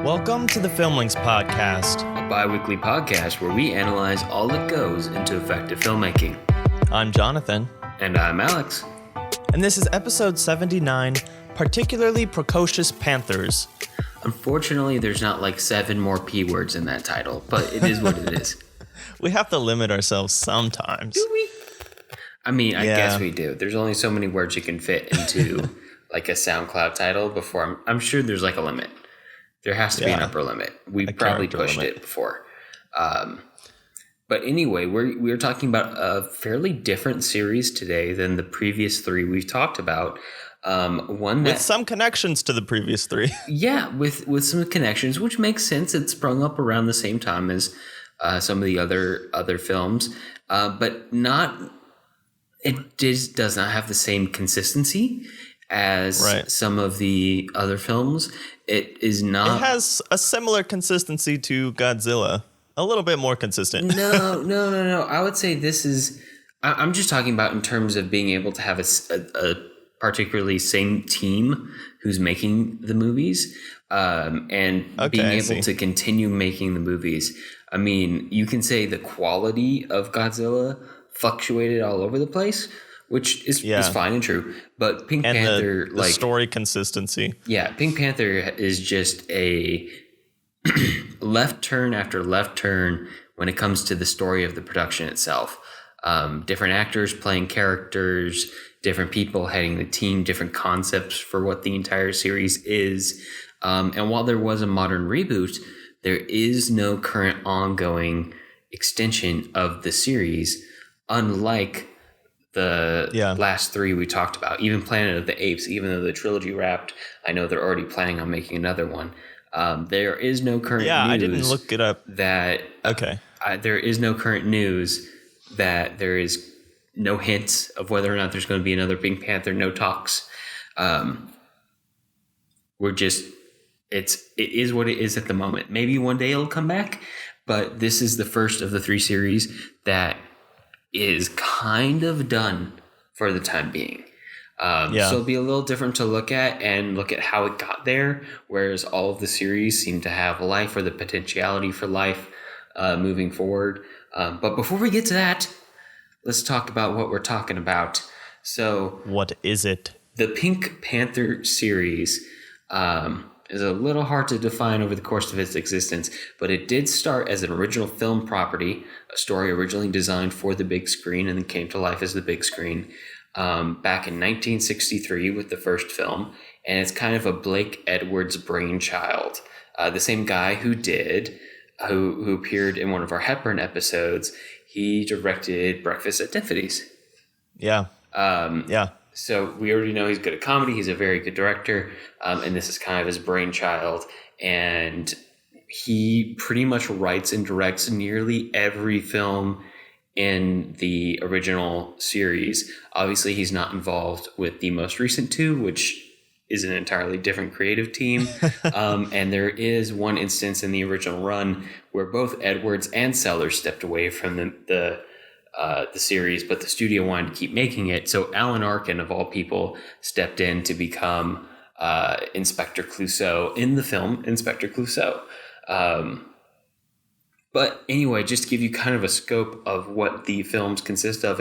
Welcome to the Filmlinks Podcast, a bi-weekly podcast where we analyze all that goes into effective filmmaking. I'm Jonathan. And I'm Alex. And this is episode 79, particularly Precocious Panthers. Unfortunately, there's not like 7 more P words in that title, but it is what it is. We have to limit ourselves sometimes. Do we? I mean, I guess we do. There's only so many words you can fit into like a SoundCloud title before. I'm sure there's like a limit. There has to be an upper limit. We've probably pushed it before. But anyway, we're talking about a fairly different series today than the previous 3 we've talked about. One that, with some connections to the previous 3. Yeah, with some connections, which makes sense. It sprung up around the same time as some of the other films, but not. It just does not have the same consistency as some of the other films. It is not. It has a similar consistency to Godzilla. A little bit more consistent. No. I would say this is. I'm just talking about in terms of being able to have a particularly same team who's making the movies, and being able to continue making the movies. I mean, you can say the quality of Godzilla fluctuated all over the place, which is fine and true. But Pink Panther, the story consistency. Yeah, Pink Panther is just a left turn after left turn when it comes to the story of the production itself. Different actors playing characters, different people heading the team, different concepts for what the entire series is. And while there was a modern reboot, there is no current ongoing extension of the series, unlike the last 3 we talked about. Even Planet of the Apes, even though the trilogy wrapped, I know they're already planning on making another one. There is no current news. I didn't look it up. There is no current news that there is no hints of whether or not there's going to be another Pink Panther, no talks. It is what it is at the moment. Maybe one day it'll come back, but this is the first of the 3 series that is kind of done for the time being. So it'll be a little different to look at and look at how it got there, whereas all of the series seem to have life or the potentiality for life moving forward. But before we get to that, let's talk about what we're talking about. So, what is it? The Pink Panther series is a little hard to define over the course of its existence, but it did start as an original film property, a story originally designed for the big screen and then came to life as the big screen back in 1963 with the first film. And it's kind of a Blake Edwards brainchild. The same guy who appeared in one of our Hepburn episodes, he directed Breakfast at Tiffany's. So we already know he's good at comedy. He's a very good director. And this is kind of his brainchild. And he pretty much writes and directs nearly every film in the original series. Obviously, he's not involved with the most recent 2, which is an entirely different creative team. And there is one instance in the original run where both Edwards and Sellers stepped away from the series, but the studio wanted to keep making it. So Alan Arkin, of all people, stepped in to become Inspector Clouseau in the film Inspector Clouseau. But anyway, just to give you kind of a scope of what the films consist of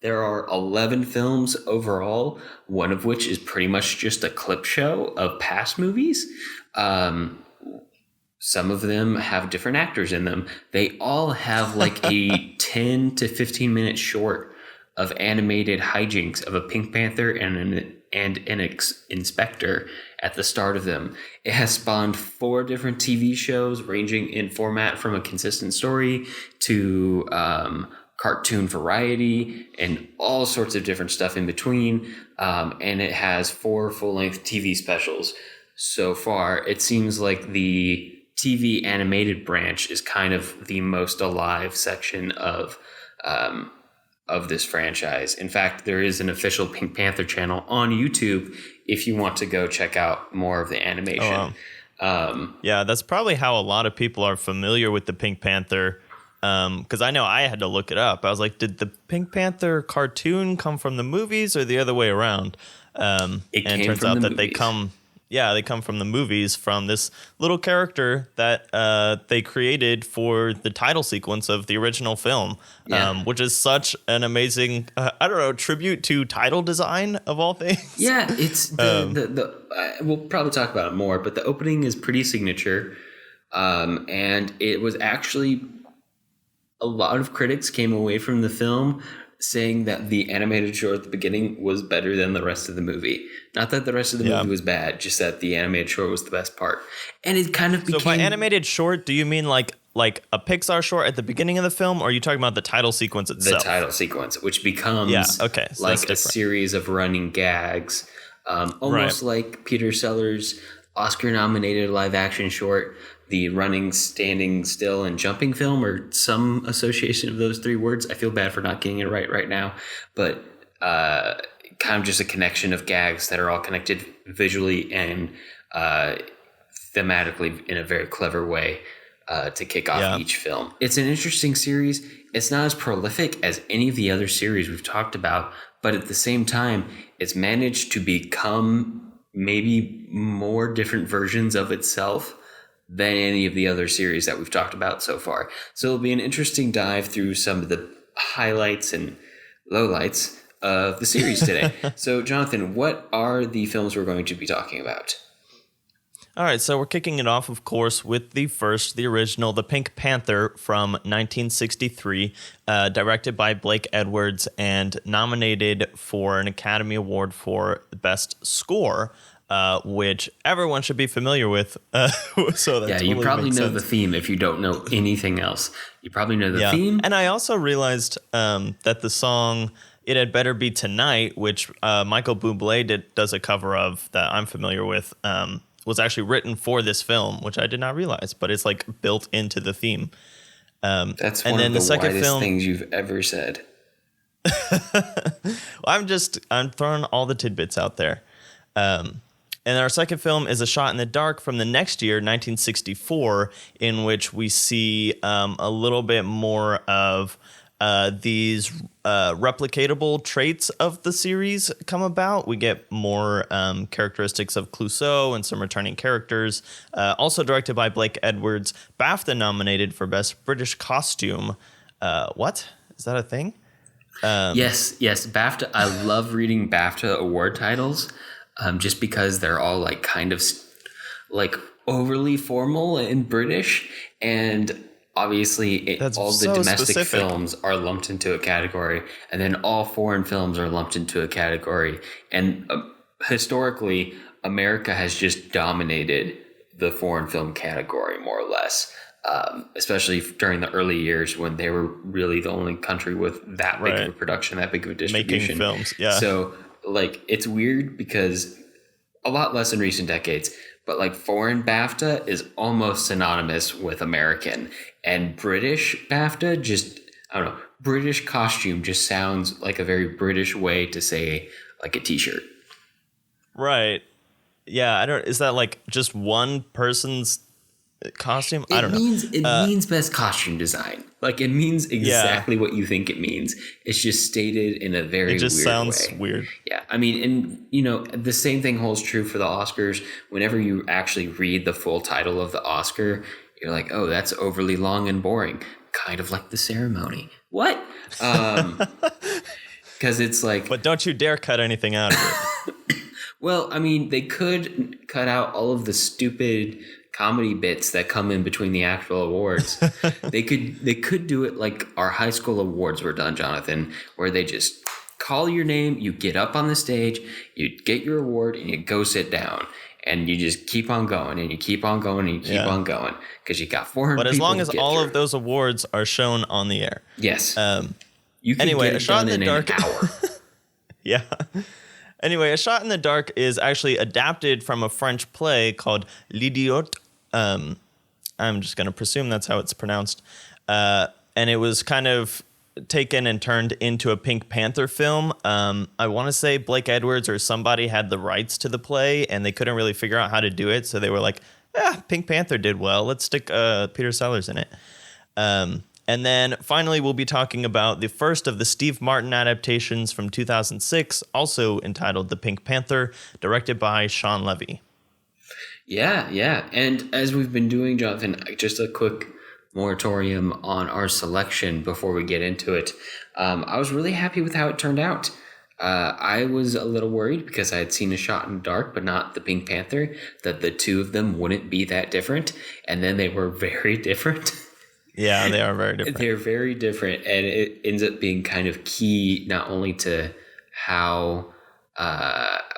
there are 11 films overall, one of which is pretty much just a clip show of past movies. Some of them have different actors in them. They all have like a 10 to 15 minute short of animated hijinks of a Pink Panther and an inspector at the start of them. It has spawned 4 different TV shows ranging in format from a consistent story to cartoon variety and all sorts of different stuff in between. And it has 4 full-length TV specials. So far, it seems like the TV animated branch is kind of the most alive section of this franchise. In fact, there is an official Pink Panther channel on YouTube if you want to go check out more of the animation. That's probably how a lot of people are familiar with the Pink Panther. Because I know I had to look it up. I was like, did the Pink Panther cartoon come from the movies or the other way around? It turns out that they come they come from the movies, from this little character that they created for the title sequence of the original film, which is such an amazing, tribute to title design of all things. Yeah, it's we'll probably talk about it more, but the opening is pretty signature. And it was actually, a lot of critics came away from the film saying that the animated short at the beginning was better than the rest of the movie. Not that the rest of the movie was bad, just that the animated short was the best part. And it kind of became... So by animated short, do you mean like a Pixar short at the beginning of the film, or are you talking about the title sequence itself? The title sequence, which becomes so like a series of running gags, almost like Peter Sellers' Oscar-nominated live-action short, the running, standing still, and jumping film, or some association of those three words. I feel bad for not getting it right now, but kind of just a connection of gags that are all connected visually and thematically in a very clever way to kick off each film. It's an interesting series. It's not as prolific as any of the other series we've talked about, but at the same time, it's managed to become maybe more different versions of itself than any of the other series that we've talked about so far. So it'll be an interesting dive through some of the highlights and lowlights of the series today. So, Jonathan, what are the films we're going to be talking about? All right, so we're kicking it off, of course, with the original, The Pink Panther from 1963, directed by Blake Edwards and nominated for an Academy Award for Best Score, which everyone should be familiar with. So that totally you probably makes know sense. the theme if you don't know anything else. You probably know the theme. And I also realized that the song "It Had Better Be Tonight," which Michael Bublé does a cover of that I'm familiar with, was actually written for this film, which I did not realize, but it's like built into the theme. That's one of the widest things you've ever said. I'm throwing all the tidbits out there. And our second film is A Shot in the Dark from the next year, 1964, in which we see a little bit more of these replicatable traits of the series come about. We get more characteristics of Clouseau and some returning characters. Also directed by Blake Edwards, BAFTA nominated for Best British Costume. What? Is that a thing? Yes, BAFTA. I love reading BAFTA award titles. Just because they're all like kind of like overly formal and British, and obviously all the domestic films are lumped into a category, and then all foreign films are lumped into a category. And historically, America has just dominated the foreign film category more or less, especially during the early years when they were really the only country with that big of a production, that big of a distribution. Making films, So like, it's weird because a lot less in recent decades, but like foreign BAFTA is almost synonymous with American, and British BAFTA just, I don't know, British costume just sounds like a very British way to say like a t-shirt. Right. Yeah. Is that like just one person's costume? I don't know. It means best costume design. Like, it means exactly what you think it means. It's just stated in a very weird way. It just sounds weird. Yeah. I mean, and you know, the same thing holds true for the Oscars. Whenever you actually read the full title of the Oscar, you're like, oh, that's overly long and boring. Kind of like the ceremony. What? Because it's like... But don't you dare cut anything out of it. Well, I mean, they could cut out all of the stupid comedy bits that come in between the actual awards. They could do it like our high school awards were done, Jonathan, where they just call your name, you get up on the stage, you get your award, and you go sit down. And you just keep on going, and you keep on going, and you keep on going, because you got 400 people. But as long as all of those awards are shown on the air. Yes. You can anyway, get it A Shot done in the Dark. an hour. Yeah. Anyway, A Shot in the Dark is actually adapted from a French play called L'Idiot. I'm just going to presume that's how it's pronounced. And it was kind of taken and turned into a Pink Panther film. I want to say Blake Edwards or somebody had the rights to the play, and they couldn't really figure out how to do it. So they were like, Pink Panther did well. Let's stick Peter Sellers in it. And then finally, we'll be talking about the first of the Steve Martin adaptations from 2006, also entitled The Pink Panther, directed by Sean Levy. Yeah. And as we've been doing, Jonathan, just a quick moratorium on our selection before we get into it. I was really happy with how it turned out. I was a little worried because I had seen A Shot in the Dark, but not the Pink Panther, that the two of them wouldn't be that different. And then they were very different. Yeah, they are very different. They're very different. And it ends up being kind of key not only to how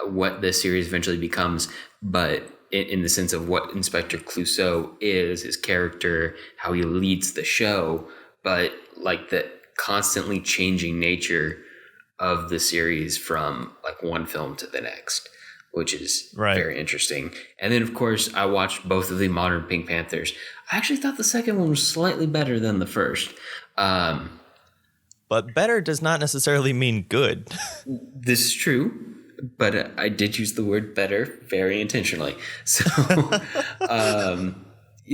what the series eventually becomes, but in the sense of what Inspector Clouseau is, his character, how he leads the show, but like the constantly changing nature of the series from like one film to the next, which is very interesting. And then, of course, I watched both of the modern Pink Panthers. I actually thought the second one was slightly better than the first. But better does not necessarily mean good. This is true, but I did use the word better very intentionally. So,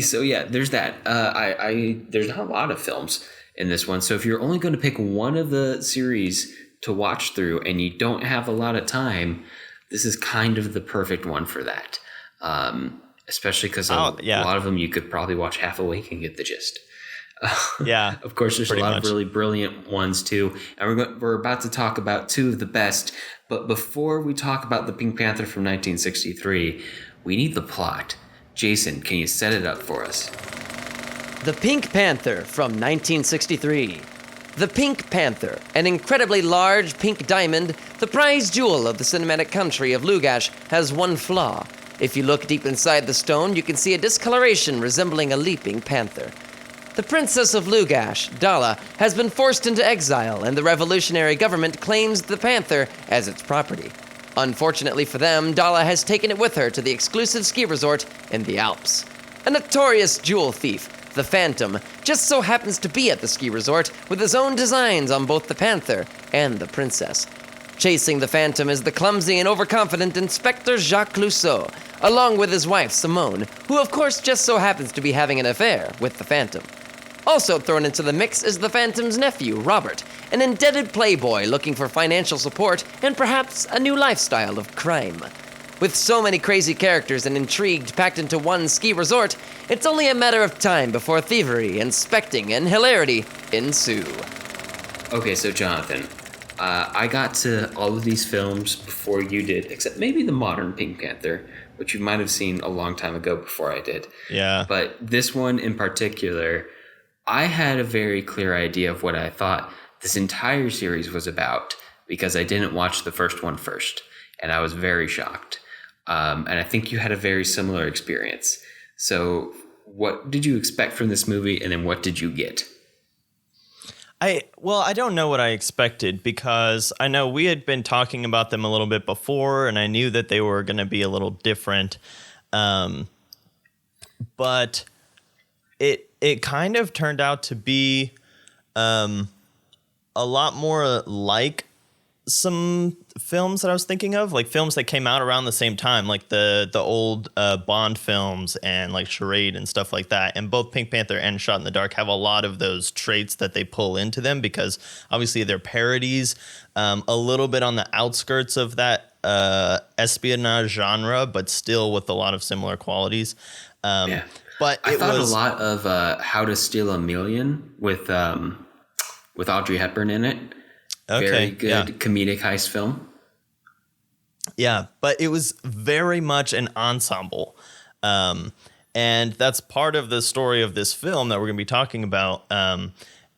so yeah, there's that. There's not a lot of films in this one. So if you're only going to pick one of the series to watch through and you don't have a lot of time, this is kind of the perfect one for that. Especially because a lot of them you could probably watch half a week and get the gist. Yeah. Of course, there's a lot of really brilliant ones too. And we're about to talk about two of the best. But before we talk about the Pink Panther from 1963, we need the plot. Jason, can you set it up for us? The Pink Panther from 1963. The Pink Panther, an incredibly large pink diamond, the prize jewel of the cinematic country of Lugash, has one flaw. If you look deep inside the stone, you can see a discoloration resembling a leaping panther. The Princess of Lugash, Dala, has been forced into exile, and the revolutionary government claims the panther as its property. Unfortunately for them, Dala has taken it with her to the exclusive ski resort in the Alps. A notorious jewel thief, the Phantom, just so happens to be at the ski resort with his own designs on both the panther and the princess. Chasing the Phantom is the clumsy and overconfident Inspector Jacques Clouseau, along with his wife Simone, who of course just so happens to be having an affair with the Phantom. Also thrown into the mix is the Phantom's nephew, Robert, an indebted playboy looking for financial support and perhaps a new lifestyle of crime. With so many crazy characters and intrigue packed into one ski resort, it's only a matter of time before thievery, inspecting, and hilarity ensue. Okay, so Jonathan, I got to all of these films before you did, except maybe the modern Pink Panther, which you might have seen a long time ago before I did. Yeah. But this one in particular, I had a very clear idea of what I thought this entire series was about because I didn't watch the first one first, and I was very shocked. And I think you had a very similar experience. So what did you expect from this movie, and then what did you get? I don't know what I expected because I know we had been talking about them a little bit before, and I knew that they were going to be a little different. But it kind of turned out to be a lot more like some films that I was thinking of, like films that came out around the same time, like the old Bond films and like Charade and stuff like that. And both Pink Panther and Shot in the Dark have a lot of those traits that they pull into them because obviously they're parodies, a little bit on the outskirts of that espionage genre, but still with a lot of similar qualities. Yeah. But I thought a lot of How to Steal a Million with Audrey Hepburn in it. Okay, very good comedic heist film. Yeah, but it was very much an ensemble. And that's part of the story of this film that we're going to be talking about,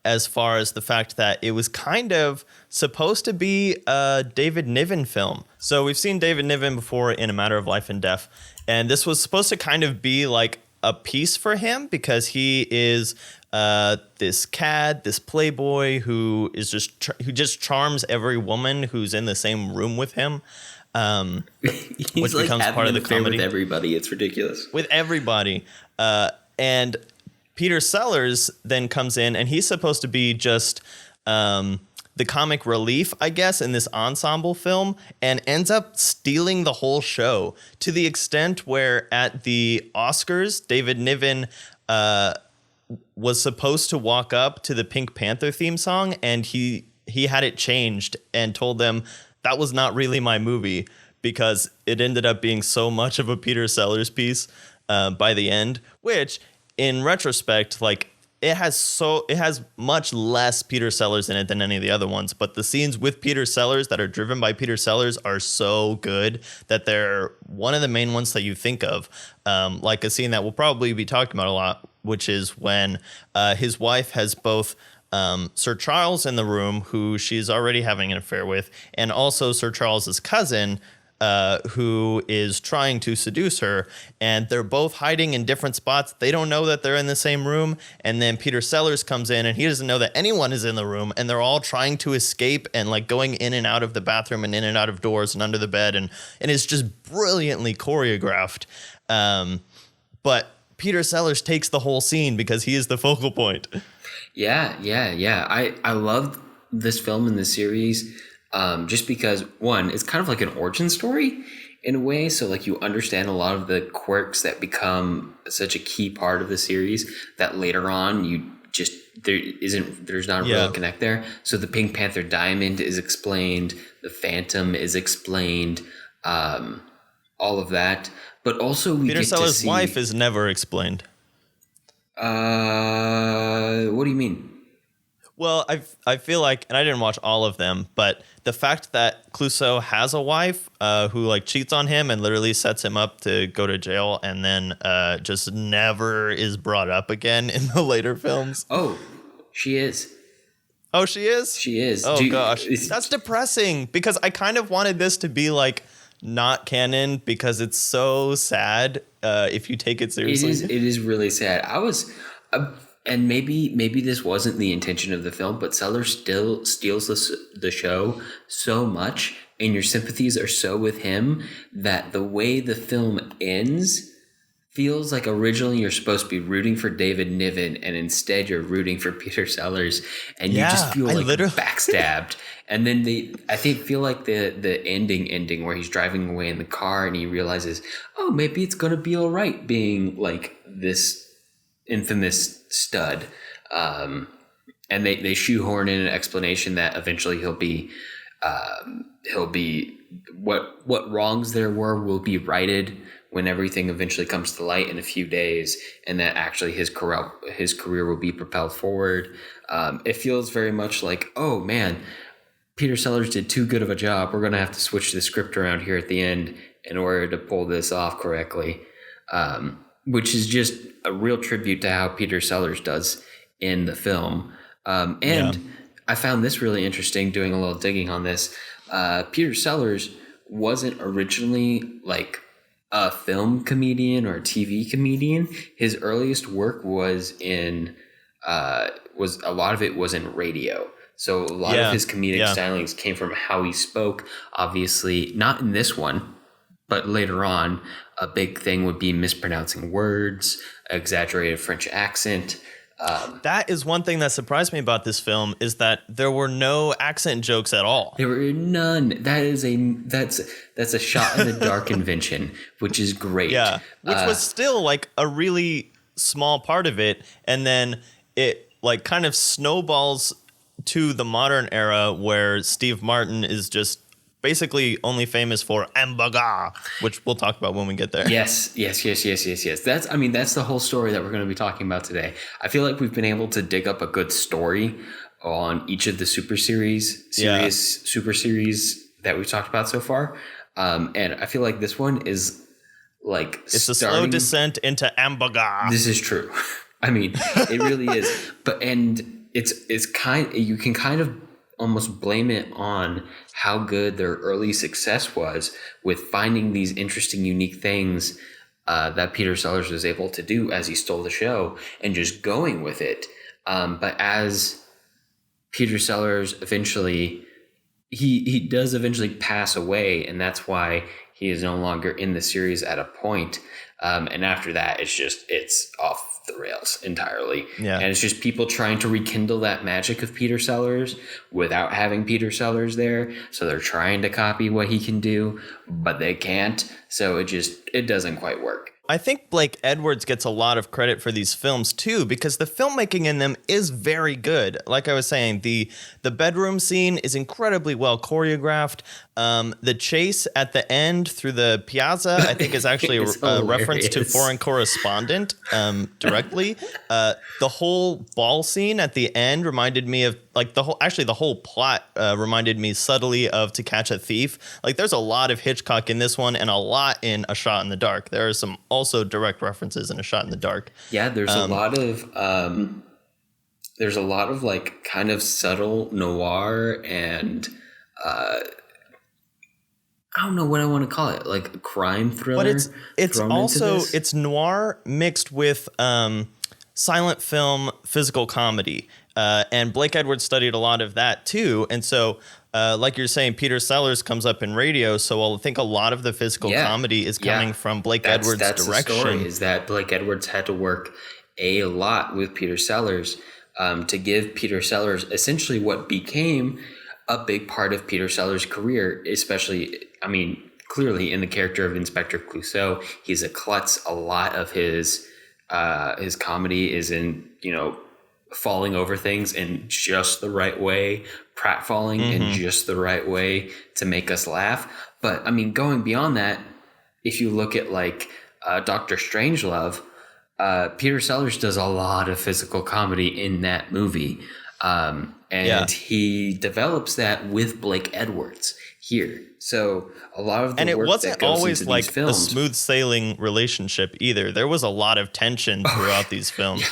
as far as the fact that it was kind of supposed to be a David Niven film. So we've seen David Niven before in A Matter of Life and Death, and this was supposed to kind of be like a piece for him because he is this cad, this playboy who is who just charms every woman who's in the same room with him. He's which like becomes having part of an the affair comedy with everybody. It's ridiculous. with everybody. And Peter Sellers then comes in, and he's supposed to be just the comic relief, I guess, in this ensemble film, and ends up stealing the whole show to the extent where at the Oscars, David Niven was supposed to walk up to the Pink Panther theme song, and he had it changed and told them that was not really my movie because it ended up being so much of a Peter Sellers piece by the end, which in retrospect, like it has much less Peter Sellers in it than any of the other ones. But the scenes with Peter Sellers that are driven by Peter Sellers are so good that they're one of the main ones that you think of. Like a scene that we'll probably be talking about a lot, which is when his wife has both Sir Charles in the room, who she's already having an affair with, and also Sir Charles's cousin, who is trying to seduce her, and they're both hiding in different spots. They don't know that they're in the same room, and then Peter Sellers comes in, and he doesn't know that anyone is in the room, and they're all trying to escape and like going in and out of the bathroom and in and out of doors and under the bed, and it's just brilliantly choreographed. But Peter Sellers takes the whole scene because he is the focal point. Yeah. I love this film and this series. Just because, one, it's kind of like an origin story in a way. So like you understand a lot of the quirks that become such a key part of the series that later on there's not a real connect there. So the Pink Panther diamond is explained. The Phantom is explained. All of that. But also Peter Sellers' wife is never explained. What do you mean? Well, I feel like, and I didn't watch all of them, but the fact that Clouseau has a wife who like cheats on him and literally sets him up to go to jail, and then just never is brought up again in the later films. Oh, she is. Oh, she is? She is. Oh, gosh. That's depressing because I kind of wanted this to be like not canon because it's so sad if you take it seriously. It is really sad. I was... and maybe this wasn't the intention of the film, but Sellers still steals the show so much, and your sympathies are so with him that the way the film ends feels like originally you're supposed to be rooting for David Niven, and instead you're rooting for Peter Sellers, and you just feel like backstabbed. And then feel like the ending where he's driving away in the car and he realizes, oh, maybe it's gonna be all right being like this infamous stud, and they shoehorn in an explanation that eventually he'll be what wrongs there were will be righted when everything eventually comes to light in a few days, and that actually his career will be propelled forward. It feels very much like, oh man, Peter Sellers did too good of a job. We're gonna have to switch the script around here at the end in order to pull this off correctly. Which is just a real tribute to how Peter Sellers does in the film. I found this really interesting doing a little digging on this. Peter Sellers wasn't originally like a film comedian or a TV comedian. His earliest work was a lot of it was in radio. So a lot of his comedic stylings came from how he spoke. Obviously, not in this one, but later on, a big thing would be mispronouncing words, exaggerated French accent. That is one thing that surprised me about this film is that there were no accent jokes at all. There were none. That's a shot in the dark invention, which is great. Yeah, which was still like a really small part of it, and then it like kind of snowballs to the modern era where Steve Martin is just basically only famous for hamburger, which we'll talk about when we get there. Yes. That's the whole story that we're going to be talking about today. I feel like we've been able to dig up a good story on each of the super series that we've talked about so far. And I feel like this one is like it's a slow descent into hamburger. This is true. I mean, it really is. You can kind of almost blame it on how good their early success was with finding these interesting, unique things that Peter Sellers was able to do as he stole the show and just going with it. But as Peter Sellers eventually, he does eventually pass away, and that's why he is no longer in the series at a point. And after that, it's off the rails entirely. Yeah. And it's just people trying to rekindle that magic of Peter Sellers without having Peter Sellers there. So they're trying to copy what he can do, but they can't. So it doesn't quite work. I think Blake Edwards gets a lot of credit for these films too, because the filmmaking in them is very good. Like I was saying, the bedroom scene is incredibly well choreographed. The chase at the end through the piazza, I think, is actually a reference to Foreign Correspondent directly. The whole ball scene at the end reminded me of the whole plot reminded me subtly of To Catch a Thief. Like, there's a lot of Hitchcock in this one and a lot in A Shot in the Dark. There are some also direct references in A Shot in the Dark. Yeah, there's a lot of like kind of subtle noir and I don't know what I want to call it, like a crime thriller. But it's also it's noir mixed with silent film physical comedy. And Blake Edwards studied a lot of that too. And so like you're saying, Peter Sellers comes up in radio, so I think a lot of the physical comedy is coming from Blake Edwards' direction. The story is that Blake Edwards had to work a lot with Peter Sellers to give Peter Sellers essentially what became a big part of Peter Sellers' career, especially, I mean, clearly in the character of Inspector Clouseau. He's a klutz. A lot of his comedy is in, falling over things in just the right way, pratfalling in just the right way to make us laugh. But I mean, going beyond that, if you look at like Dr. Strangelove, Peter Sellers does a lot of physical comedy in that movie. He develops that with Blake Edwards here. So a lot of the and work it wasn't that goes always into like these films, a smooth sailing relationship either. There was a lot of tension throughout these films.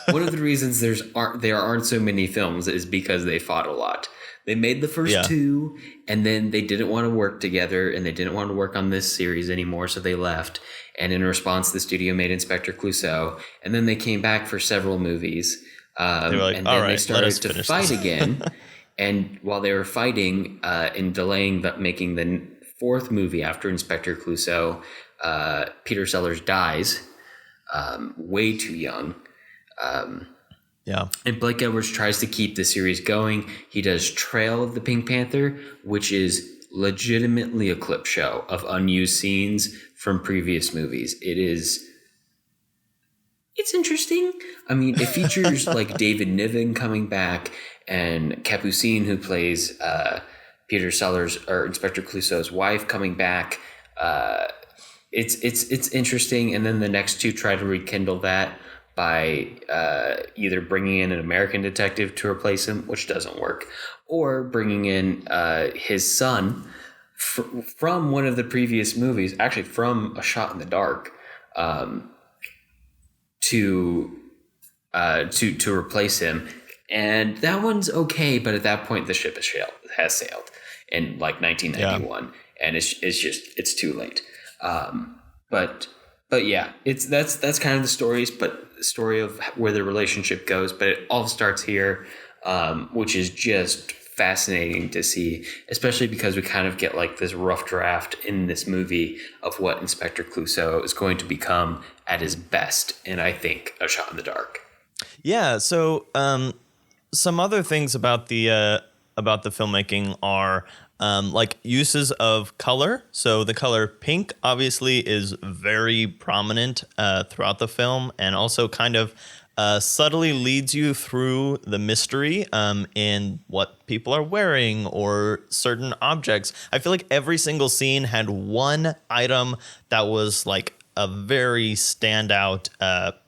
One of the reasons there aren't so many films is because they fought a lot. They made the first two, and then they didn't want to work together, and they didn't want to work on this series anymore, so they left. And in response, the studio made Inspector Clouseau, and then they came back for several movies. They were like, and then right, they started to fight again. And while they were fighting and delaying making the fourth movie after Inspector Clouseau, Peter Sellers dies way too young. And Blake Edwards tries to keep the series going. He does Trail of the Pink Panther, which is legitimately a clip show of unused scenes from previous movies. It's interesting. I mean, it features like David Niven coming back and Capucine, who plays Peter Sellers or Inspector Clouseau's wife, coming back. It's interesting. And then the next two try to rekindle that by either bringing in an American detective to replace him, which doesn't work, or bringing in his son from one of the previous movies, actually from A Shot in the Dark, to replace him. And that one's okay, but at that point the ship has sailed in like 1991, and it's too late. But yeah, that's kind of the story of where the relationship goes. But it all starts here, which is just fascinating to see, especially because we kind of get like this rough draft in this movie of what Inspector Clouseau is going to become at his best, and I think A Shot in the Dark. Yeah. So some other things about the filmmaking are like uses of color. So the color pink obviously is very prominent throughout the film, and also kind of subtly leads you through the mystery in what people are wearing or certain objects. I feel like every single scene had one item that was like a very standout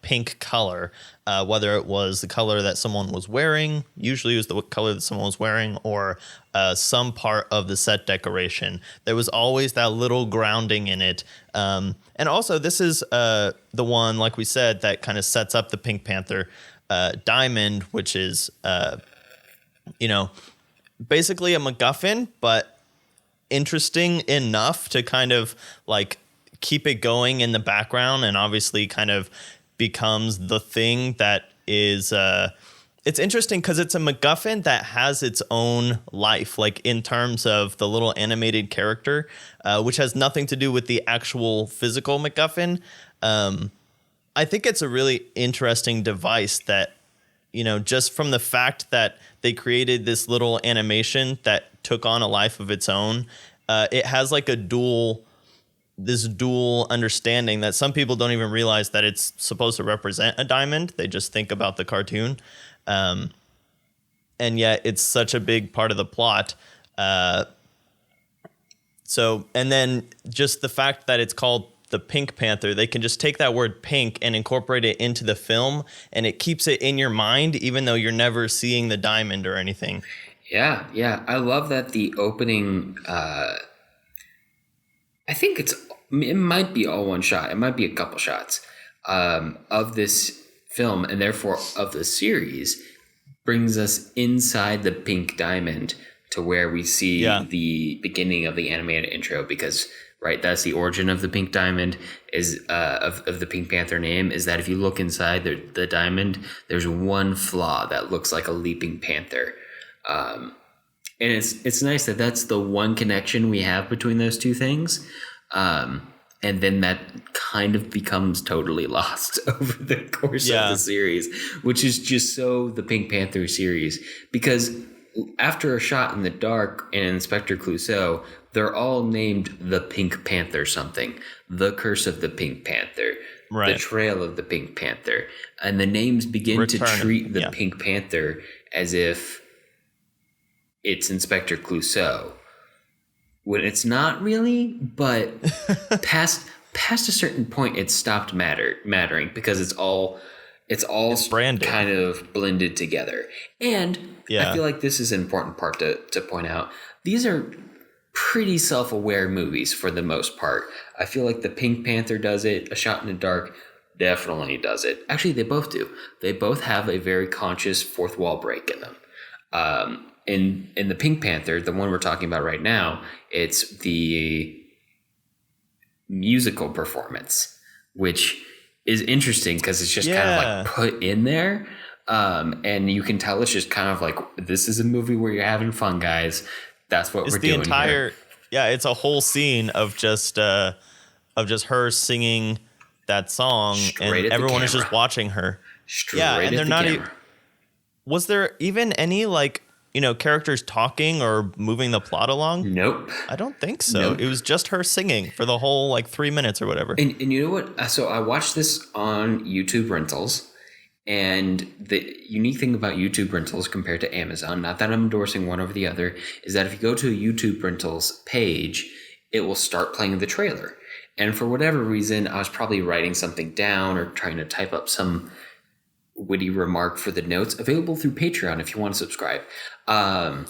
pink color, whether it was the color that someone was wearing, usually it was the color that someone was wearing, or some part of the set decoration. There was always that little grounding in it. And also, this is the one, like we said, that kind of sets up the Pink Panther diamond, which is, basically a MacGuffin, but interesting enough to kind of like keep it going in the background, and obviously kind of becomes the thing that is it's interesting because it's a MacGuffin that has its own life, like in terms of the little animated character, which has nothing to do with the actual physical MacGuffin. I think it's a really interesting device that, just from the fact that they created this little animation that took on a life of its own, it has like a dual this dual understanding that some people don't even realize that it's supposed to represent a diamond. They just think about the cartoon. And yet it's such a big part of the plot. And then just the fact that it's called the Pink Panther, they can just take that word pink and incorporate it into the film, and it keeps it in your mind, even though you're never seeing the diamond or anything. Yeah. I love that the opening, I think it might be all one shot. It might be a couple shots of this film, and therefore of the series, brings us inside the pink diamond to where we see the beginning of the animated intro, because that's the origin of the pink diamond, is of the Pink Panther name, is that if you look inside the diamond, there's one flaw that looks like a leaping panther. And it's nice that that's the one connection we have between those two things. And then that kind of becomes totally lost over the course of the series, which is just so the Pink Panther series, because after A Shot in the Dark and Inspector Clouseau, they're all named the Pink Panther something. The Curse of the Pink Panther. Right. The Trail of the Pink Panther. And the names begin to treat the Pink Panther as if it's Inspector Clouseau. When it's not really, but past a certain point, it stopped mattering, because it's all branded, kind of blended together. And I feel like this is an important part to point out. These are pretty self-aware movies for the most part. I feel like the Pink Panther does it. A Shot in the Dark definitely does it. Actually, they both do. They both have a very conscious fourth wall break in them. In the Pink Panther, the one we're talking about right now, it's the musical performance, which is interesting because it's just kind of like put in there. And you can tell it's just kind of like, this is a movie where you're having fun, guys. That's what we're doing here. Yeah, it's a whole scene of just her singing that song, and everyone is just watching her. And they're not even. Was there even any characters talking or moving the plot along? Nope. I don't think so. Nope. It was just her singing for the whole 3 minutes or whatever. And you know what? So I watched this on YouTube Rentals. And the unique thing about YouTube Rentals compared to Amazon, not that I'm endorsing one over the other, is that if you go to a YouTube Rentals page, it will start playing the trailer. And for whatever reason, I was probably writing something down or trying to type up some witty remark for the notes, available through Patreon if you want to subscribe. I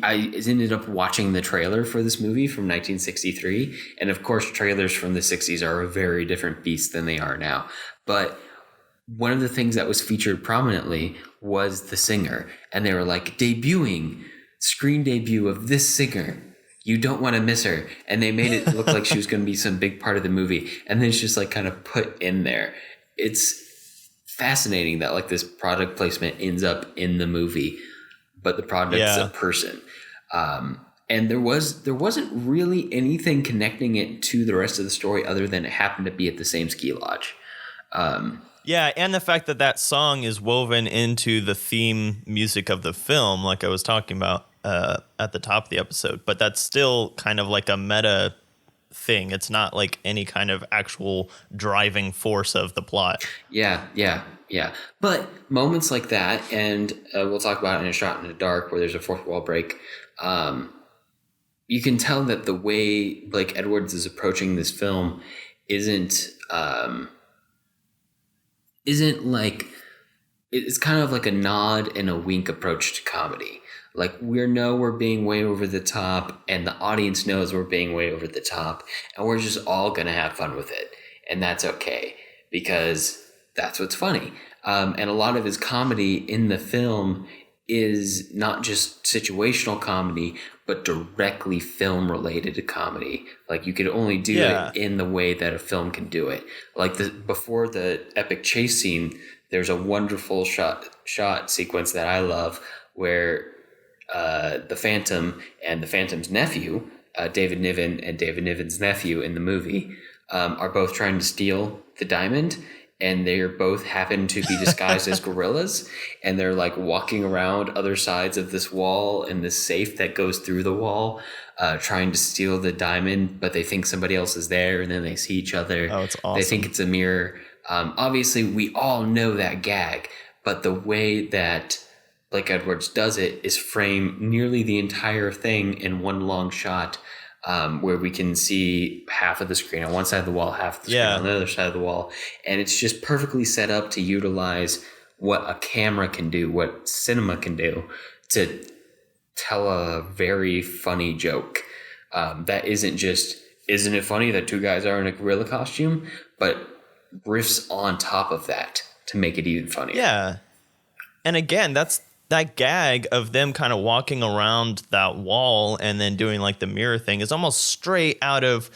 ended up watching the trailer for this movie from 1963. And of course, trailers from the 60s are a very different beast than they are now. But one of the things that was featured prominently was the singer. And they were like, screen debut of this singer. You don't want to miss her. And they made it look like she was going to be some big part of the movie. And then it's just kind of put in there. It's fascinating that this product placement ends up in the movie, but the product is a person. And there wasn't really anything connecting it to the rest of the story other than it happened to be at the same ski lodge. And the fact that song is woven into the theme music of the film, like I was talking about at the top of the episode. But that's still kind of like a meta thing. It's not like any kind of actual driving force of the plot. Yeah. But moments like that, and we'll talk about it in A Shot in the Dark, where there's a fourth wall break. You can tell that the way Blake Edwards is approaching this film isn't it's kind of like a nod and a wink approach to comedy. We're being way over the top, and the audience knows we're being way over the top, and we're just all gonna have fun with it, and that's okay, because that's what's funny. And a lot of his comedy in the film is not just situational comedy, but directly film related to comedy. You could only do it in the way that a film can do it. Before the epic chase scene, there's a wonderful shot sequence that I love where the Phantom and the Phantom's nephew, David Niven and David Niven's nephew in the movie, are both trying to steal the diamond. and they're both happen to be disguised as gorillas, and they're like walking around other sides of this wall and this safe that goes through the wall, trying to steal the diamond, but they think somebody else is there, and then they see each other. Oh, it's awesome. They think it's a mirror. Obviously, we all know that gag, but the way that Blake Edwards does it is frame nearly the entire thing in one long shot, where we can see half of the screen on one side of the wall, half of the screen on the other side of the wall. And it's just perfectly set up to utilize what a camera can do, what cinema can do to tell a very funny joke. That isn't it funny that two guys are in a gorilla costume, but riffs on top of that to make it even funnier. Yeah. And again, that's that gag of them kind of walking around that wall and then doing like the mirror thing is almost straight out of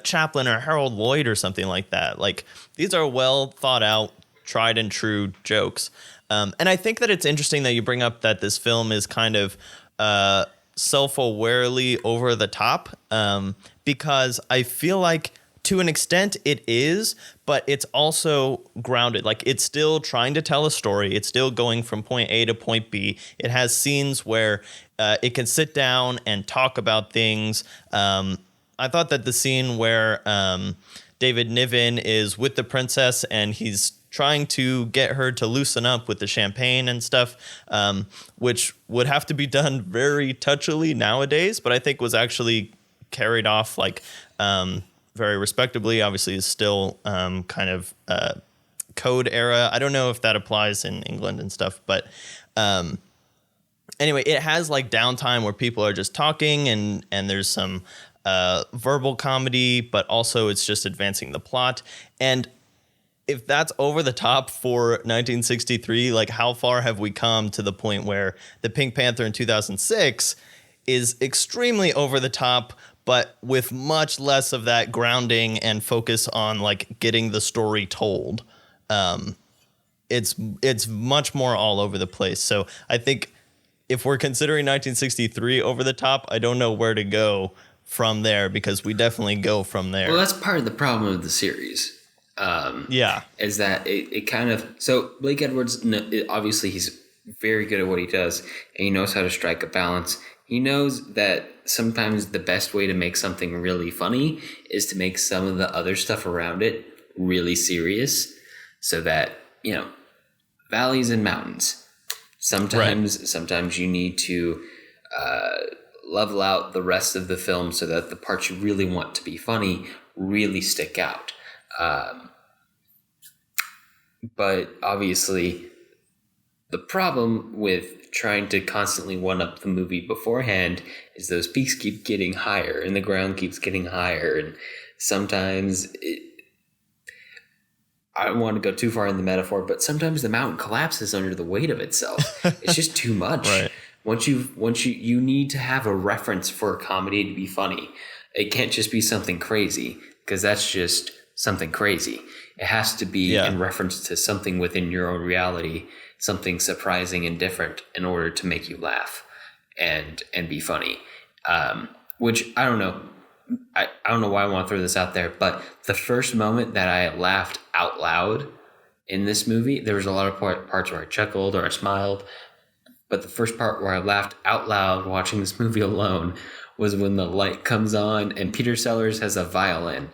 Chaplin or Harold Lloyd or something like that. Like, these are well thought out, tried and true jokes. And I think that it's interesting that you bring up that this film is kind of self-awarely over the top, because I feel like to an extent it is, but it's also grounded. Like, it's still trying to tell a story. It's still going from point A to point B. It has scenes where it can sit down and talk about things. I thought that the scene where David Niven is with the princess and he's trying to get her to loosen up with the champagne and stuff, which would have to be done very touchily nowadays, but I think was actually carried off like very respectably. Obviously is still kind of code era. I don't know if that applies in England and stuff, but anyway, it has like downtime where people are just talking and there's some verbal comedy, but also it's just advancing the plot. And if that's over the top for 1963, like, how far have we come to the point where the Pink Panther in 2006 is extremely over the top, but with much less of that grounding and focus on like getting the story told. It's much more all over the place. So I think if we're considering 1963 over the top, I don't know where to go from there, because we definitely go from there. Well, that's part of the problem of the series. Is that it kind of, so Blake Edwards, obviously he's very good at what he does, and he knows how to strike a balance. He knows that sometimes the best way to make something really funny is to make some of the other stuff around it really serious, so that, you know, valleys and mountains. Sometimes you need to level out the rest of the film so that the parts you really want to be funny really stick out. But obviously, the problem with trying to constantly one-up the movie beforehand is those peaks keep getting higher and the ground keeps getting higher. And sometimes I don't want to go too far in the metaphor, but sometimes the mountain collapses under the weight of itself. It's just too much. Right. Once you need to have a reference for a comedy to be funny. It can't just be something crazy, because that's just something crazy. It has to be in reference to something within your own reality, something surprising and different, in order to make you laugh and be funny. Which I don't know. I don't know why I want to throw this out there, but the first moment that I laughed out loud in this movie, there was a lot of parts where I chuckled or I smiled, but the first part where I laughed out loud watching this movie alone was when the light comes on and Peter Sellers has a violin.